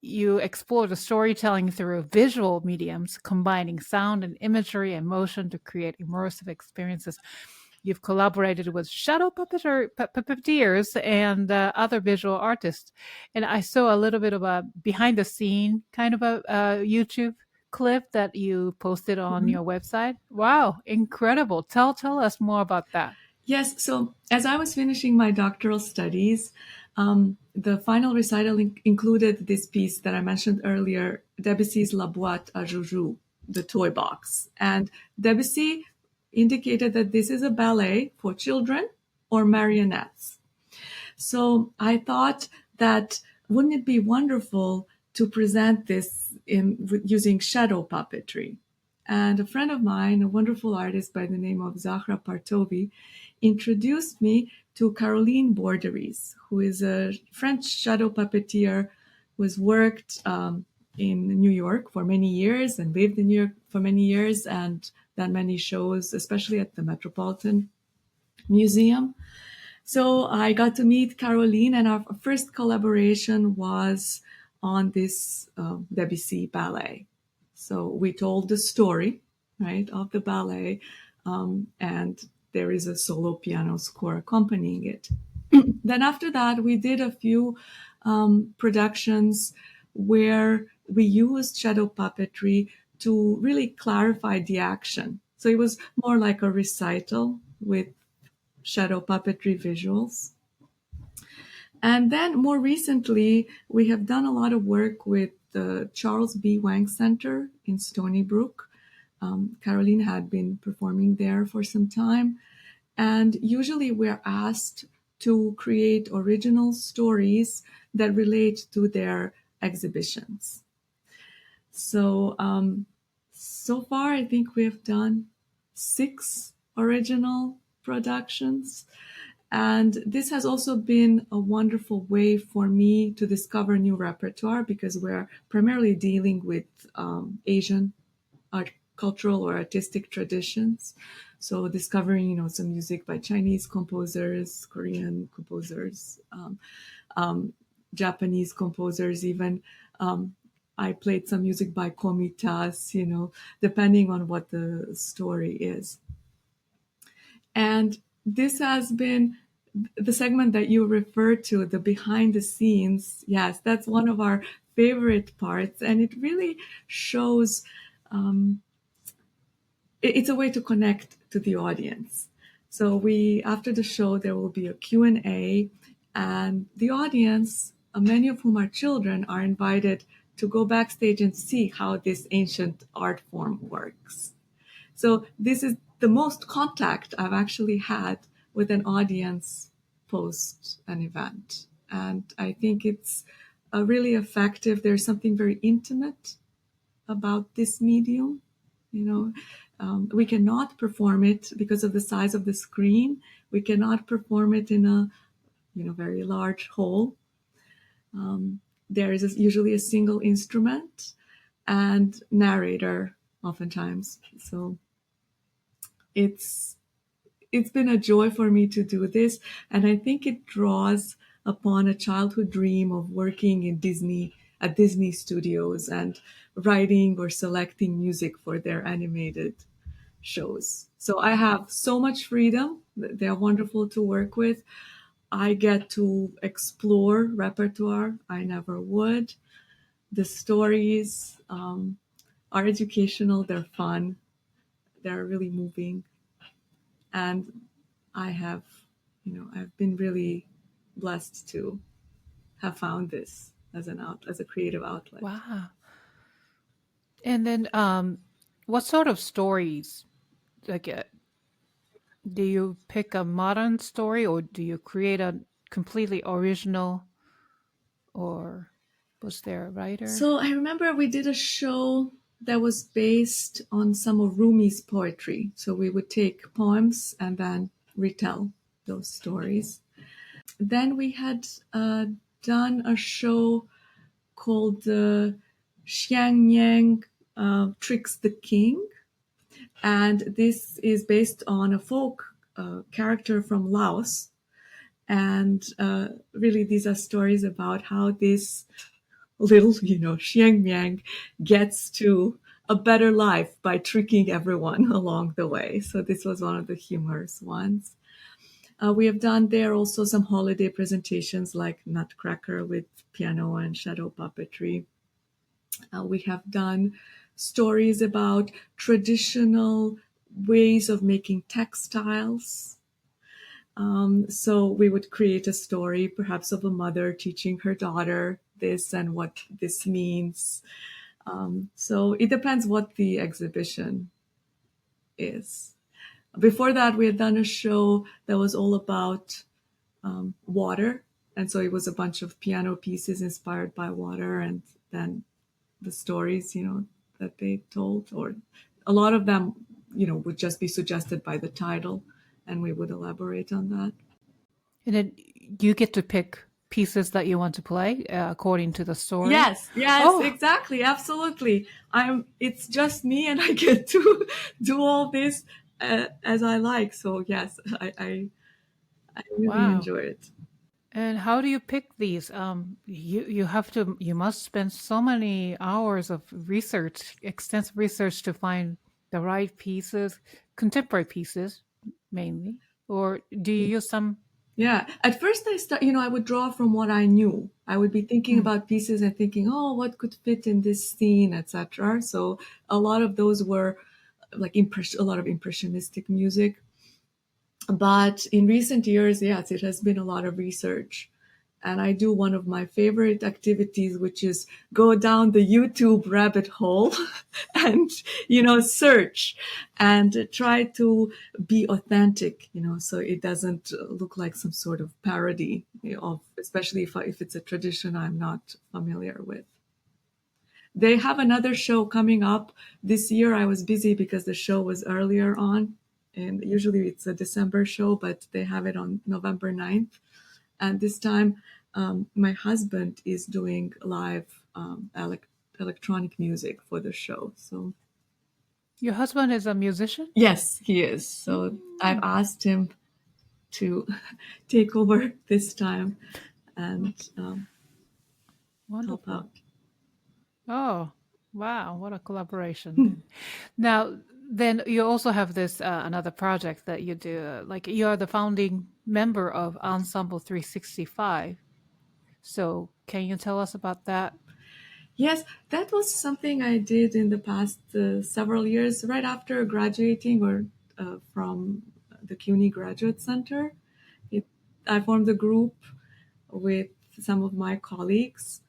you explore the storytelling through visual mediums, combining sound and imagery and motion to create immersive experiences. You've collaborated with shadow puppeteers and other visual artists. And I saw a little bit of a behind the scene kind of a YouTube clip that you posted on your website. Wow, incredible. Tell us more about that. Yes. So as I was finishing my doctoral studies, the final recital included this piece that I mentioned earlier, Debussy's La Boîte à Joujou, the toy box. And Debussy indicated that this is a ballet for children or marionettes. So I thought that wouldn't it be wonderful to present this using shadow puppetry? And a friend of mine, a wonderful artist by the name of Zahra Partovi, introduced me to Caroline Borderies, who is a French shadow puppeteer who has worked in New York for many years and lived in New York for many years and done many shows, especially at the Metropolitan Museum. So I got to meet Caroline, and our first collaboration was on this Debussy ballet. So we told the story, right, of the ballet, and there is a solo piano score accompanying it. Then after that, we did a few productions where we used shadow puppetry to really clarify the action. So it was more like a recital with shadow puppetry visuals. And then more recently, we have done a lot of work with the Charles B. Wang Center in Stony Brook. Caroline had been performing there for some time. And usually we're asked to create original stories that relate to their exhibitions. So, so far, I think we have done 6 original productions. And this has also been a wonderful way for me to discover new repertoire because we're primarily dealing with Asian art, cultural or artistic traditions. So discovering, some music by Chinese composers, Korean composers, Japanese composers even. I played some music by Komitas, depending on what the story is. And this has been the segment that you referred to, the behind the scenes. Yes, that's one of our favorite parts. And it really shows, it's a way to connect to the audience. So after the show, there will be a Q&A, and the audience, many of whom are children, are invited to go backstage and see how this ancient art form works. So this is the most contact I've actually had with an audience post an event. And I think it's really effective. There's something very intimate about this medium. We cannot perform it because of the size of the screen. We cannot perform it in a very large hall. There is usually a single instrument and narrator oftentimes. So it's been a joy for me to do this, and I think it draws upon a childhood dream of working at Disney studios and writing or selecting music for their animated shows. So I have so much freedom. They're wonderful to work with. I get to explore repertoire I never would. The stories are educational, they're fun, they're really moving. And I've been really blessed to have found this as a creative outlet. Wow. And then what sort of stories do you pick a modern story, or do you create a completely original, or was there a writer? So I remember we did a show that was based on some of Rumi's poetry. So we would take poems and then retell those stories. Then we had done a show called Xiang Niang Tricks the King. And this is based on a folk character from Laos. And really, these are stories about how this little, Xiang Miang gets to a better life by tricking everyone along the way. So this was one of the humorous ones. We have done there also some holiday presentations like Nutcracker with piano and shadow puppetry. We have done stories about traditional ways of making textiles. So we would create a story, perhaps of a mother teaching her daughter this and what this means. So it depends what the exhibition is. Before that, we had done a show that was all about water. And so it was a bunch of piano pieces inspired by water, and then the stories, that they told, or a lot of them, would just be suggested by the title, and we would elaborate on that. And then you get to pick pieces that you want to play according to the story. Yes, exactly, absolutely. It's just me, and I get to do all this as I like. So yes, I really enjoy it. And how do you pick these? You must spend so many hours of research, extensive research, to find the right pieces, contemporary pieces mainly, or do you use some? Yeah, at first I would draw from what I knew. I would be thinking about pieces and thinking, oh, what could fit in this scene, etc. So a lot of those were like a lot of impressionistic music. But in recent years, yes, it has been a lot of research. And I do one of my favorite activities, which is go down the YouTube rabbit hole and, search and try to be authentic, so it doesn't look like some sort of parody of, especially if it's a tradition I'm not familiar with. They have another show coming up this year. I was busy because the show was earlier on, and usually it's a December show, but they have it on November 9th. And this time, my husband is doing live electronic music for the show. So, Your husband is a musician? yes, he is. So I've asked him to take over this time and help out. Oh, wow! What a collaboration! Now, then you also have this another project that you do. Like you are the founding member of Ensemble 365. So, can you tell us about that? Yes, that was something I did in the past several years, right after graduating or from the CUNY Graduate Center. I formed a group with some of my colleagues,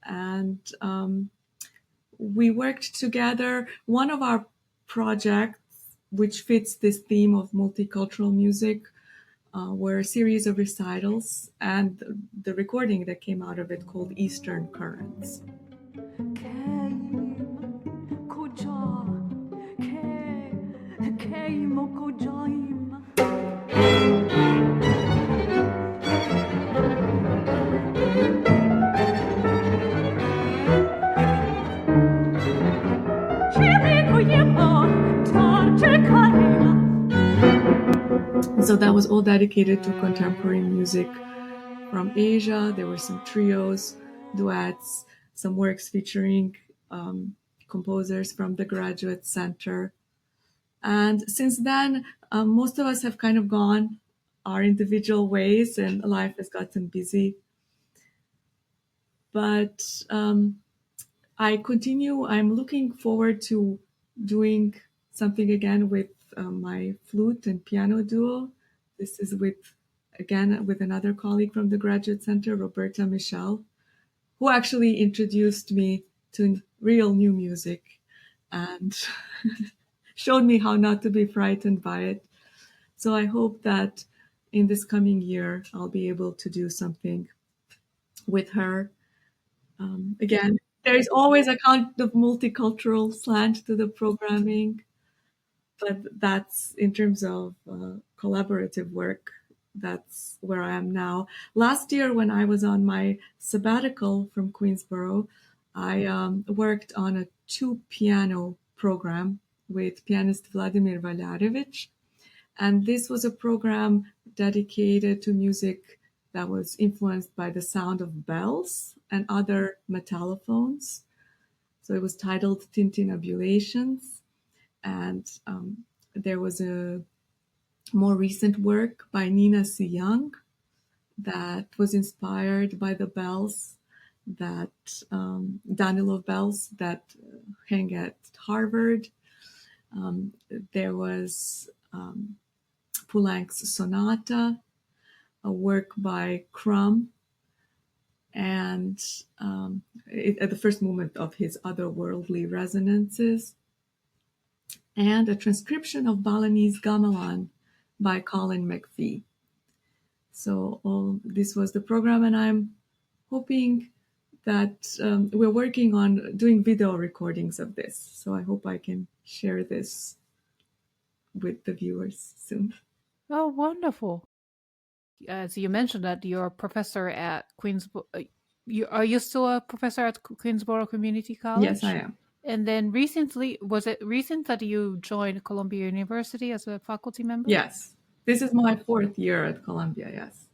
and we worked together. One of our projects, which fits this theme of multicultural music, were a series of recitals, and the recording that came out of it called Eastern Currents. So that was all dedicated to contemporary music from Asia. There were some trios, duets, some works featuring composers from the Graduate Center. And since then, most of us have kind of gone our individual ways, and life has gotten busy. But I continue. I'm looking forward to doing something again with my flute and piano duo. This is with another colleague from the Graduate Center, Roberta Michel, who actually introduced me to real new music and showed me how not to be frightened by it. So I hope that in this coming year, I'll be able to do something with her. Again, there's always a kind of multicultural slant to the programming, but that's in terms of collaborative work. That's where I am now. Last year, when I was on my sabbatical from Queensborough, I worked on a 2-piano program with pianist Vladimir Valjarevic. And this was a program dedicated to music that was influenced by the sound of bells and other metallophones. So it was titled Tintinabulations. And there was a more recent work by Nina C. Young that was inspired by the bells. that Danilov bells that hang at Harvard. There was Poulenc's Sonata, a work by Crumb, and at the first movement of his otherworldly resonances, and a transcription of Balinese gamelan by Colin McPhee. So this was the program, and I'm hoping that we're working on doing video recordings of this. So I hope I can share this with the viewers soon. Oh, wonderful. As you mentioned that you're a professor at are you still a professor at Queensborough Community College? Yes, I am. And then recently, was it recent that you joined Columbia University as a faculty member? Yes. This is my 4th year at Columbia, yes.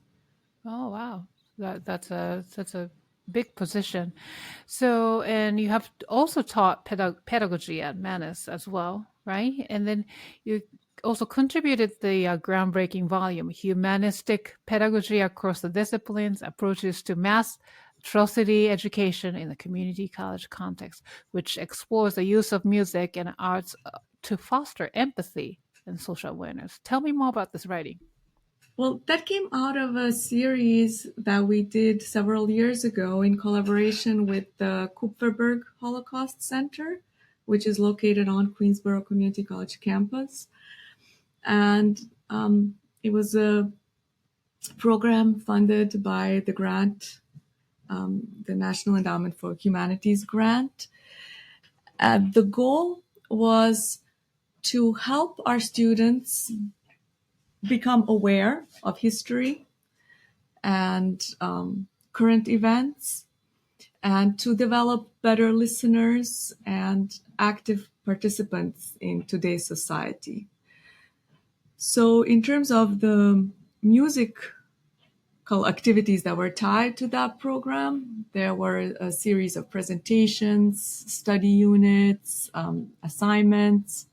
Oh, wow. That's a big position. So, and you have also taught pedagogy at Manus as well, right? And then you also contributed the groundbreaking volume, Humanistic Pedagogy Across the Disciplines, Approaches to Mass Atrocity Education in the Community College Context, which explores the use of music and arts to foster empathy and social awareness. Tell me more about this writing. Well, that came out of a series that we did several years ago in collaboration with the Kupferberg Holocaust Center, which is located on Queensborough Community College campus. And it was a program funded by the grant, the National Endowment for Humanities grant. The goal was to help our students become aware of history and current events, and to develop better listeners and active participants in today's society. So in terms of the musical activities that were tied to that program, there were a series of presentations, study units, assignments,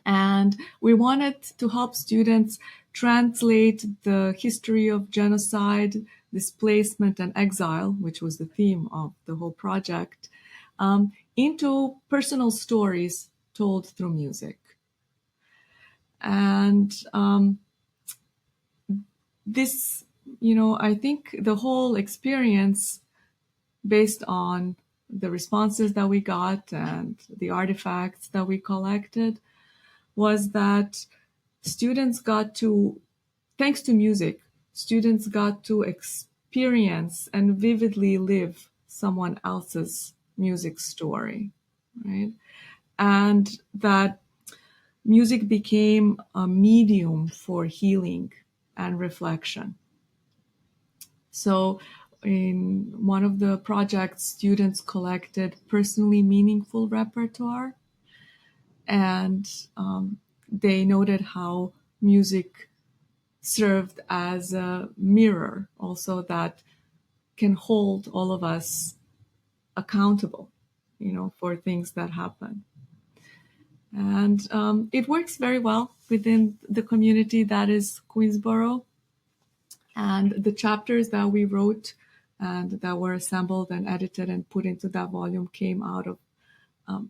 and we wanted to help students translate the history of genocide, displacement, and exile, which was the theme of the whole project, into personal stories told through music. And this, I think the whole experience, based on the responses that we got and the artifacts that we collected, was that students got to, thanks to music, students got to experience and vividly live someone else's music story, right? And that music became a medium for healing and reflection. So in one of the projects, students collected personally meaningful repertoire, and they noted how music served as a mirror also that can hold all of us accountable, for things that happen. And it works very well within the community that is Queensborough. And the chapters that we wrote and that were assembled and edited and put into that volume came out of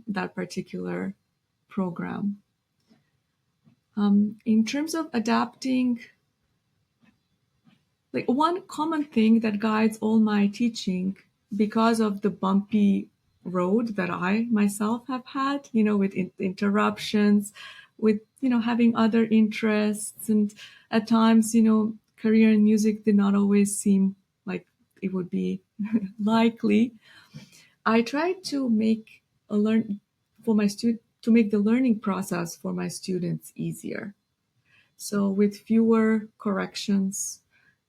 that particular program. In terms of adapting, like one common thing that guides all my teaching, because of the bumpy road that I myself have had, with interruptions, with, having other interests, and at times, career in music did not always seem like it would be likely. I tried to make to make the learning process for my students easier. So with fewer corrections,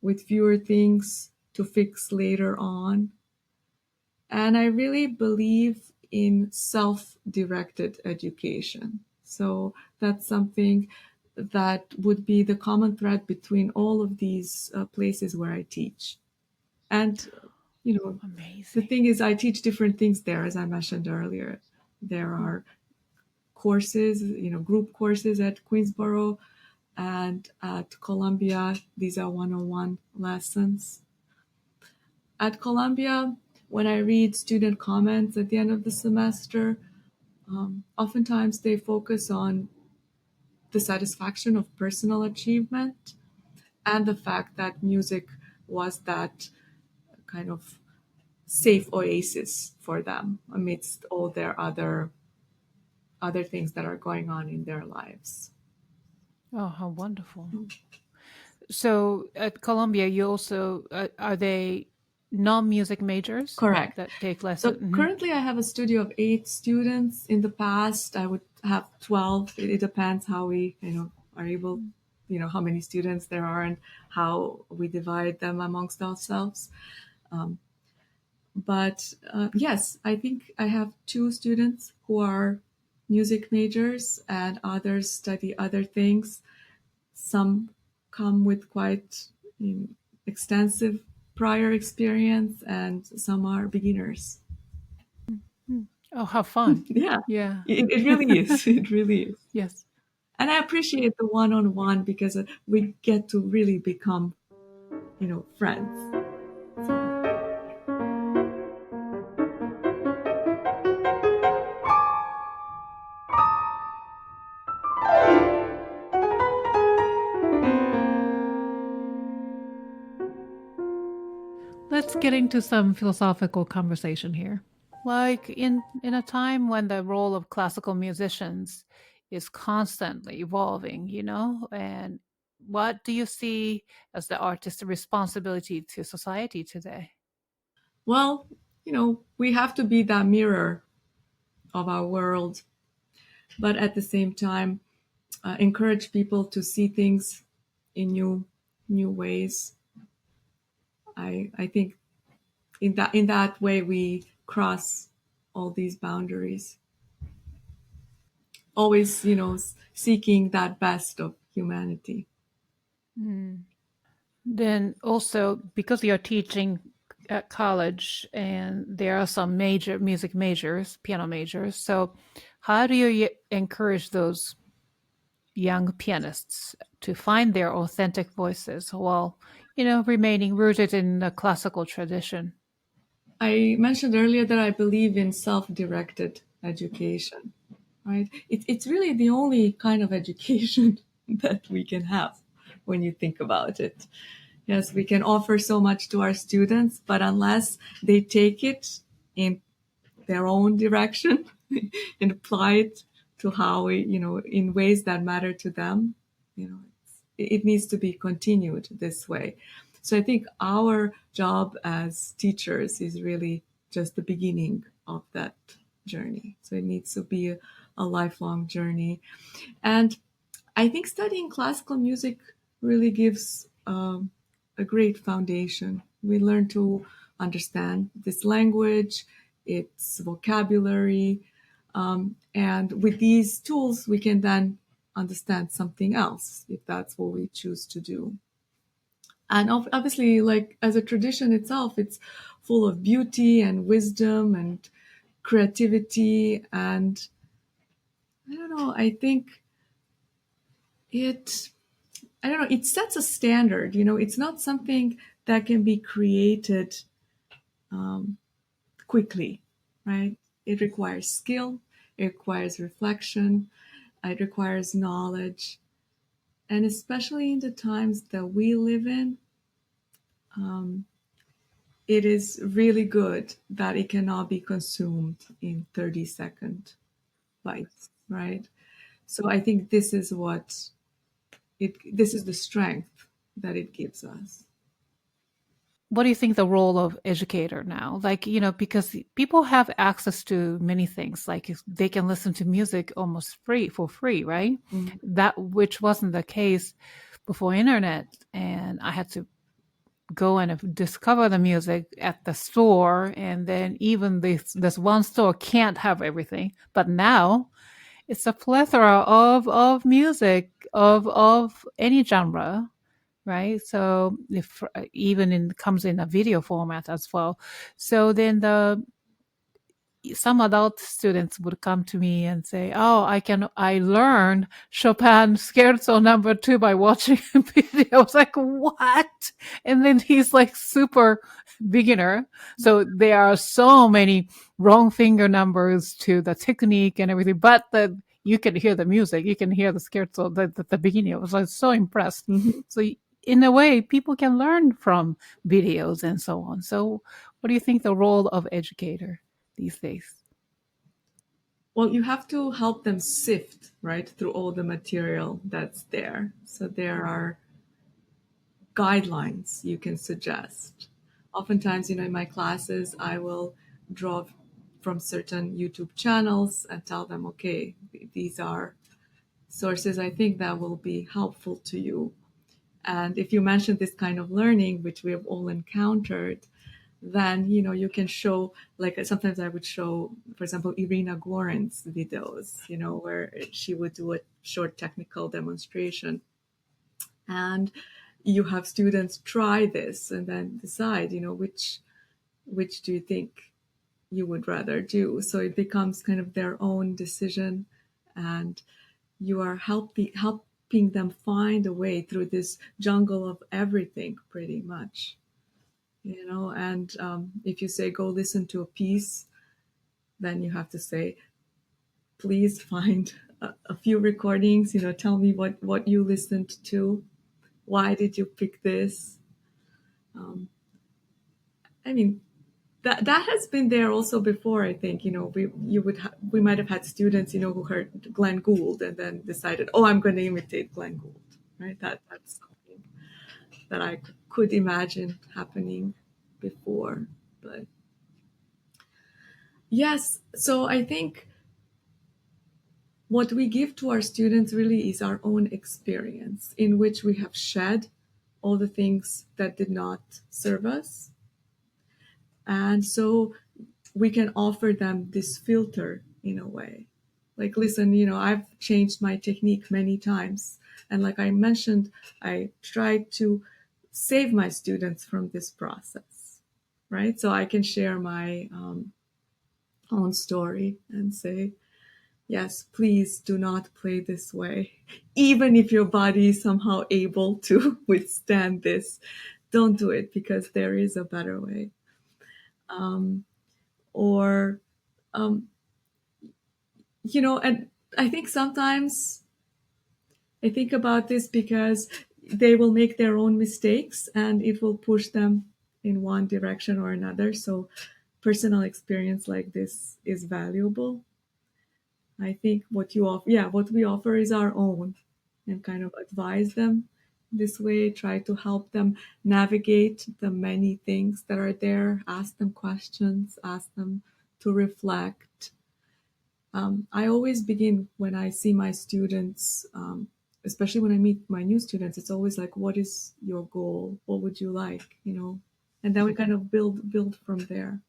with fewer things to fix later on. And I really believe in self-directed education. So that's something that would be the common thread between all of these places where I teach. And, Amazing. The thing is, I teach different things there, as I mentioned earlier. There are courses, group courses at Queensborough, and at Columbia, these are 101 lessons. At Columbia, when I read student comments at the end of the semester, oftentimes they focus on the satisfaction of personal achievement and the fact that music was that kind of safe oasis for them amidst all their other things that are going on in their lives. Oh, how wonderful. So at Columbia, you also, are they non-music majors? Correct. That take lessons? So currently I have a studio of 8 students. In the past, I would have 12. It depends how we, are able, how many students there are and how we divide them amongst ourselves. But yes, I think I have 2 students who are music majors and others study other things. Some come with quite extensive prior experience and some are beginners. Oh, how fun. Yeah. Yeah. It really is. It really is. Yes. And I appreciate the one-on-one because we get to really become, friends. So. Let's get into some philosophical conversation here. Like in a time when the role of classical musicians is constantly evolving, and what do you see as the artist's responsibility to society today? Well, we have to be that mirror of our world, but at the same time, encourage people to see things in new ways. I think in that way we cross all these boundaries. Always, seeking that best of humanity. Then also, because you're teaching at college and there are some major music majors, piano majors, so how do you encourage those young pianists to find their authentic voices while, remaining rooted in the classical tradition? I mentioned earlier that I believe in self-directed education, right? It's really the only kind of education that we can have when you think about it. Yes, we can offer so much to our students, but unless they take it in their own direction and apply it to how in ways that matter to them, it needs to be continued this way. So I think our job as teachers is really just the beginning of that journey. So it needs to be a lifelong journey. And I think studying classical music really gives a great foundation. We learn to understand this language, its vocabulary, and with these tools, we can then understand something else if that's what we choose to do. And obviously, like as a tradition itself, it's full of beauty and wisdom and creativity. And I don't know, I think it sets a standard. It's not something that can be created quickly, right? It requires skill, it requires reflection, it requires knowledge. And especially in the times that we live in, it is really good that it cannot be consumed in 30-second bites, right? So I think this is the strength that it gives us. What do you think the role of educator now? Like, because people have access to many things, like they can listen to music almost for free, right? Mm-hmm. That which wasn't the case before internet. And I had to go and discover the music at the store. And then even this one store can't have everything. But now it's a plethora of music of any genre. Right. So if even comes in a video format as well. So then some adult students would come to me and say, "Oh, I learned Chopin Scherzo number 2 by watching a video." I was like, "What?" And then he's like super beginner. So there are so many wrong finger numbers to the technique and everything, but you can hear the music, you can hear the scherzo, the beginning. I was like so impressed. Mhm. So in a way, people can learn from videos and so on. So what do you think the role of educator these days? Well, you have to help them sift, right, through all the material that's there. So there are guidelines you can suggest. Oftentimes, in my classes, I will draw from certain YouTube channels and tell them, okay, these are sources I think that will be helpful to you. And if you mention this kind of learning, which we have all encountered, then you can show, like sometimes I would show, for example, Irina Goren's videos, where she would do a short technical demonstration, and you have students try this and then decide, which do you think you would rather do. So it becomes kind of their own decision, and you are helping them find a way through this jungle of everything, pretty much. And if you say go listen to a piece, then you have to say, please find a few recordings, tell me what you listened to, why did you pick this. I mean, that has been there also before. I think we might have had students who heard Glenn Gould and then decided, oh, I'm going to imitate Glenn Gould, right? That's something that I could imagine happening before. But yes, so I think what we give to our students really is our own experience, in which we have shed all the things that did not serve us. And so we can offer them this filter in a way. Like, listen, I've changed my technique many times. And like I mentioned, I try to save my students from this process, right? So I can share my own story and say, yes, please do not play this way. Even if your body is somehow able to withstand this, don't do it, because there is a better way. Or, and I think sometimes I think about this because they will make their own mistakes and it will push them in one direction or another. So personal experience like this is valuable. I think what we offer is our own, and kind of advise them this way, try to help them navigate the many things that are there, ask them questions, ask them to reflect. I always begin when I see my students, especially when I meet my new students, it's always like, what is your goal? What would you like? And then we kind of build from there.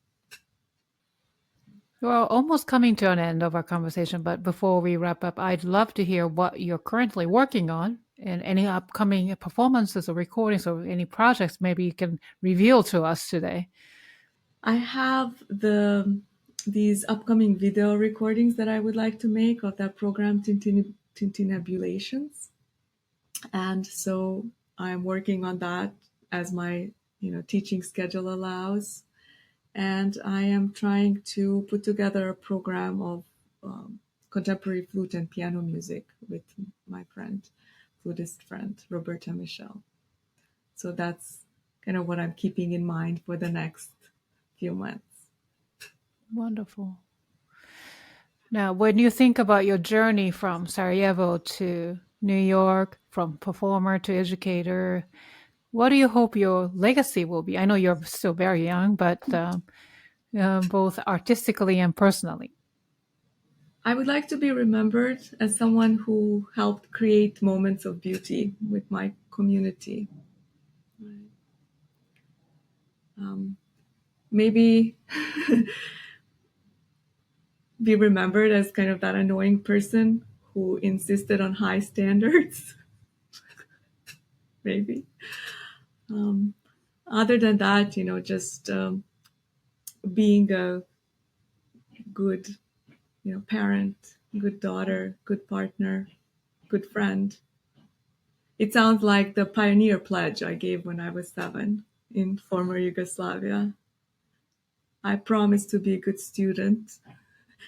We're almost coming to an end of our conversation, but before we wrap up, I'd love to hear what you're currently working on and any upcoming performances or recordings or any projects maybe you can reveal to us today. I have these upcoming video recordings that I would like to make of that program, Tintinabulations. And so I'm working on that as my teaching schedule allows. And I am trying to put together a program of contemporary flute and piano music with my flutist friend, Roberta Michel. So that's kind of what I'm keeping in mind for the next few months. Wonderful. Now, when you think about your journey from Sarajevo to New York, from performer to educator, what do you hope your legacy will be? I know you're still very young, but both artistically and personally. I would like to be remembered as someone who helped create moments of beauty with my community. Maybe be remembered as kind of that annoying person who insisted on high standards. Maybe. Other than that, just being a good, parent, good daughter, good partner, good friend. It sounds like the pioneer pledge I gave when I was 7 in former Yugoslavia. I promise to be a good student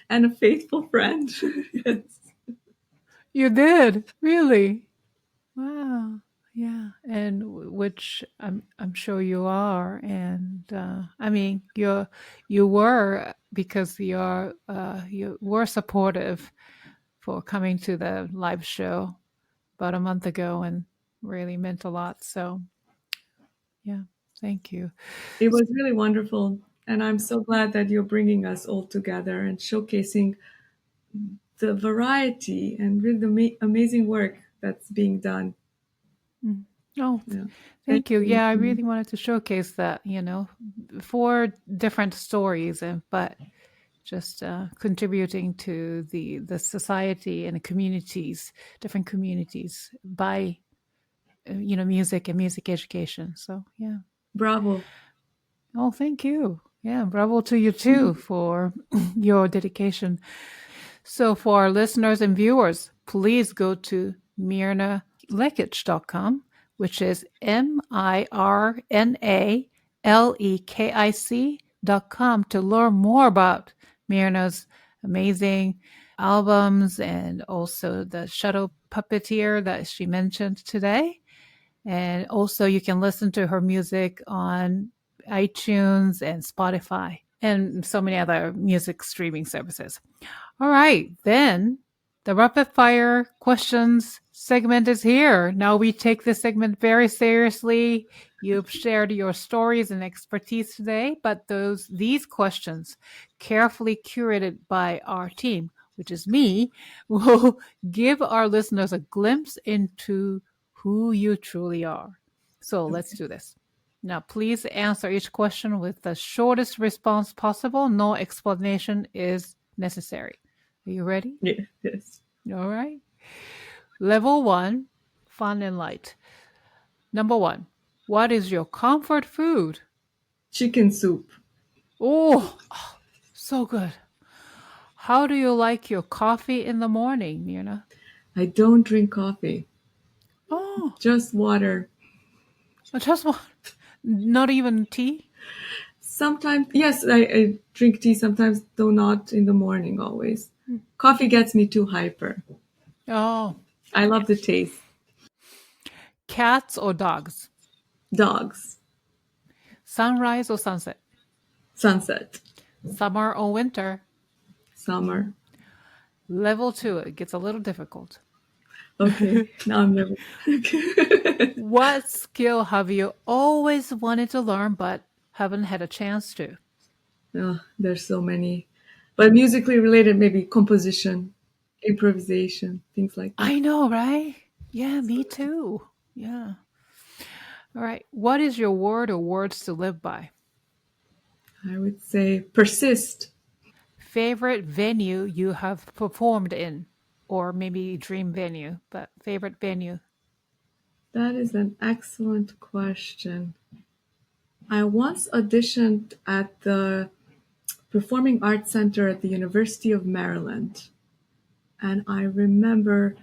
and a faithful friend. Yes. You did, really? Wow. Yeah, and which I'm sure you are, and I mean you were, because you were supportive for coming to the live show about a month ago, and really meant a lot. So yeah, thank you. It was really wonderful. And I'm so glad that you're bringing us all together and showcasing the variety and really the amazing work that's being done. Mm. Oh, Yeah. thank you. Yeah, I really wanted to showcase that, 4 different stories, but just contributing to the society and the communities, different communities by, music and music education. So, yeah. Bravo. Oh, thank you. Yeah, bravo to you too for your dedication. So for our listeners and viewers, please go to mirnalekic.com, which is MIRNALEKIC.com, to learn more about Mirna's amazing albums and also the shadow puppeteer that she mentioned today. And also you can listen to her music on iTunes and Spotify and so many other music streaming services. All right, then the rapid fire questions segment is here. Now we take this segment very seriously. You've shared your stories and expertise today, but these questions, carefully curated by our team, which is me, will give our listeners a glimpse into who you truly are. So let's do this. Now, please answer each question with the shortest response possible. No explanation is necessary. Are you ready? Yeah, yes. All right. Level 1, fun and light. Number 1, what is your comfort food? Chicken soup. Oh, so good. How do you like your coffee in the morning, Mirna? I don't drink coffee. Oh, Just water. just one. Not even tea? Sometimes, yes, I drink tea sometimes, though not in the morning always. Coffee gets me too hyper. Oh, I love the taste. cats or dogs? Dogs. Sunrise or sunset? Sunset. Summer or winter? Summer. Level 2, it gets a little difficult. Okay, now I'm nervous. What skill have you always wanted to learn but haven't had a chance to? Oh, there's so many. But musically related, maybe composition, improvisation, things like that. I know, right? Yeah, me too. Yeah. All right. What is your word or words to live by? I would say persist. Favorite venue you have performed in? Or maybe dream venue, but favorite venue? That is an excellent question. I once auditioned at the Performing Arts Center at the University of Maryland. And I remember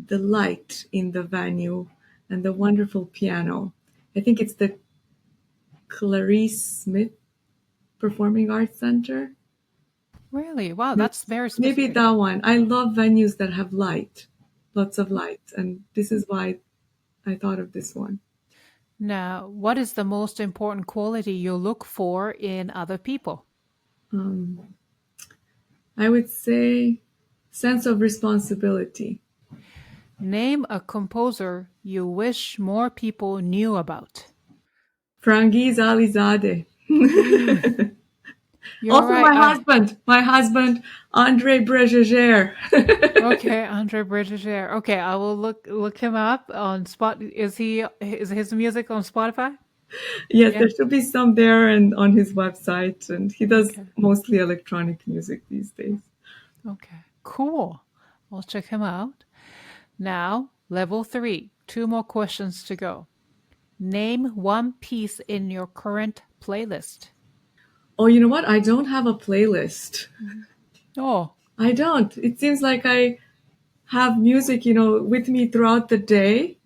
the light in the venue and the wonderful piano. I think it's the Clarice Smith Performing Arts Center. Really? Wow, that's very specific. Maybe that one. I love venues that have light, lots of light. And this is why I thought of this one. Now, what is the most important quality you look for in other people? I would say sense of responsibility. Name a composer you wish more people knew about. Frangiz Alizadeh. You're Also, right. my husband, Andre Bregeger. Okay, Andre Bregeger. Okay, I will look him up on Spot. Is his music on Spotify? Yes, Yeah. there should be some there and on his website. And he does Okay. mostly electronic music these days. Okay, cool. I'll check him out. Now, level 3. 2 more questions to go. Name one piece in your current playlist. Oh, you know what? I don't have a playlist. Oh, I don't. It seems like I have music, with me throughout the day,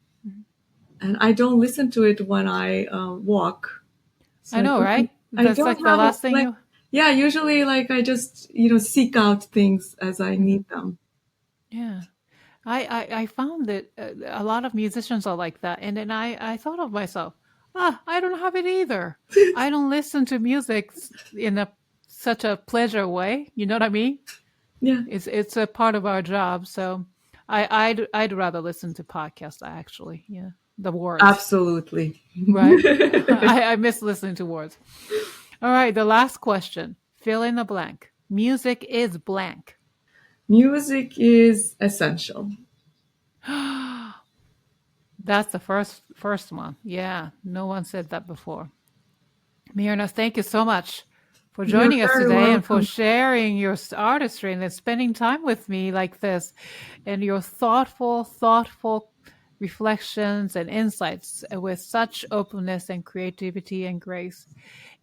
and I don't listen to it when I walk. So I know, right? I That's don't like the have last thing like, you. yeah, usually like I just, seek out things as I need them. Yeah. I found that a lot of musicians are like that. And then I thought of myself, I don't have it either. I don't listen to music in such a pleasure way. You know what I mean? Yeah, It's a part of our job. So I'd rather listen to podcasts actually. Yeah. The words, absolutely. right? I miss listening to words. All right. The last question. Fill in the blank. Music is blank. Music is essential. That's the first one. Yeah, no one said that before. Mirna, thank you so much for You're joining us very today and for welcome. sharing your artistry and spending time with me like this and your thoughtful reflections and insights with such openness and creativity and grace.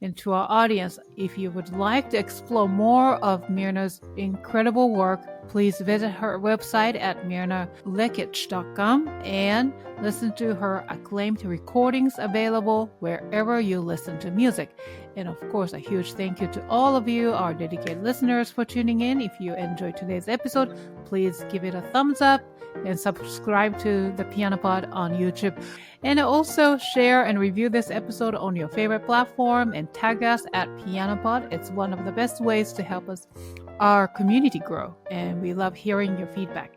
And to our audience, if you would like to explore more of Mirna's incredible work, please visit her website at mirnalekić.com and listen to her acclaimed recordings available wherever you listen to music. And of course, a huge thank you to all of you, our dedicated listeners, for tuning in. If you enjoyed today's episode, please give it a thumbs up and subscribe to the Piano Pod on YouTube. And also share and review this episode on your favorite platform and tag us at PianoPod. It's one of the best ways to help our community grow. And we love hearing your feedback.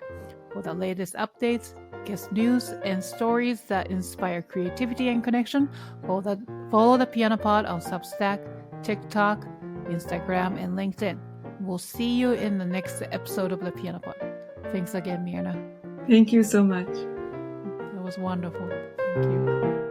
For the latest updates, guest news, and stories that inspire creativity and connection, follow the Piano Pod on Substack, TikTok, Instagram, and LinkedIn. We'll see you in the next episode of the Piano Pod. Thanks again, Mirna. Thank you so much. It was wonderful. Thank you.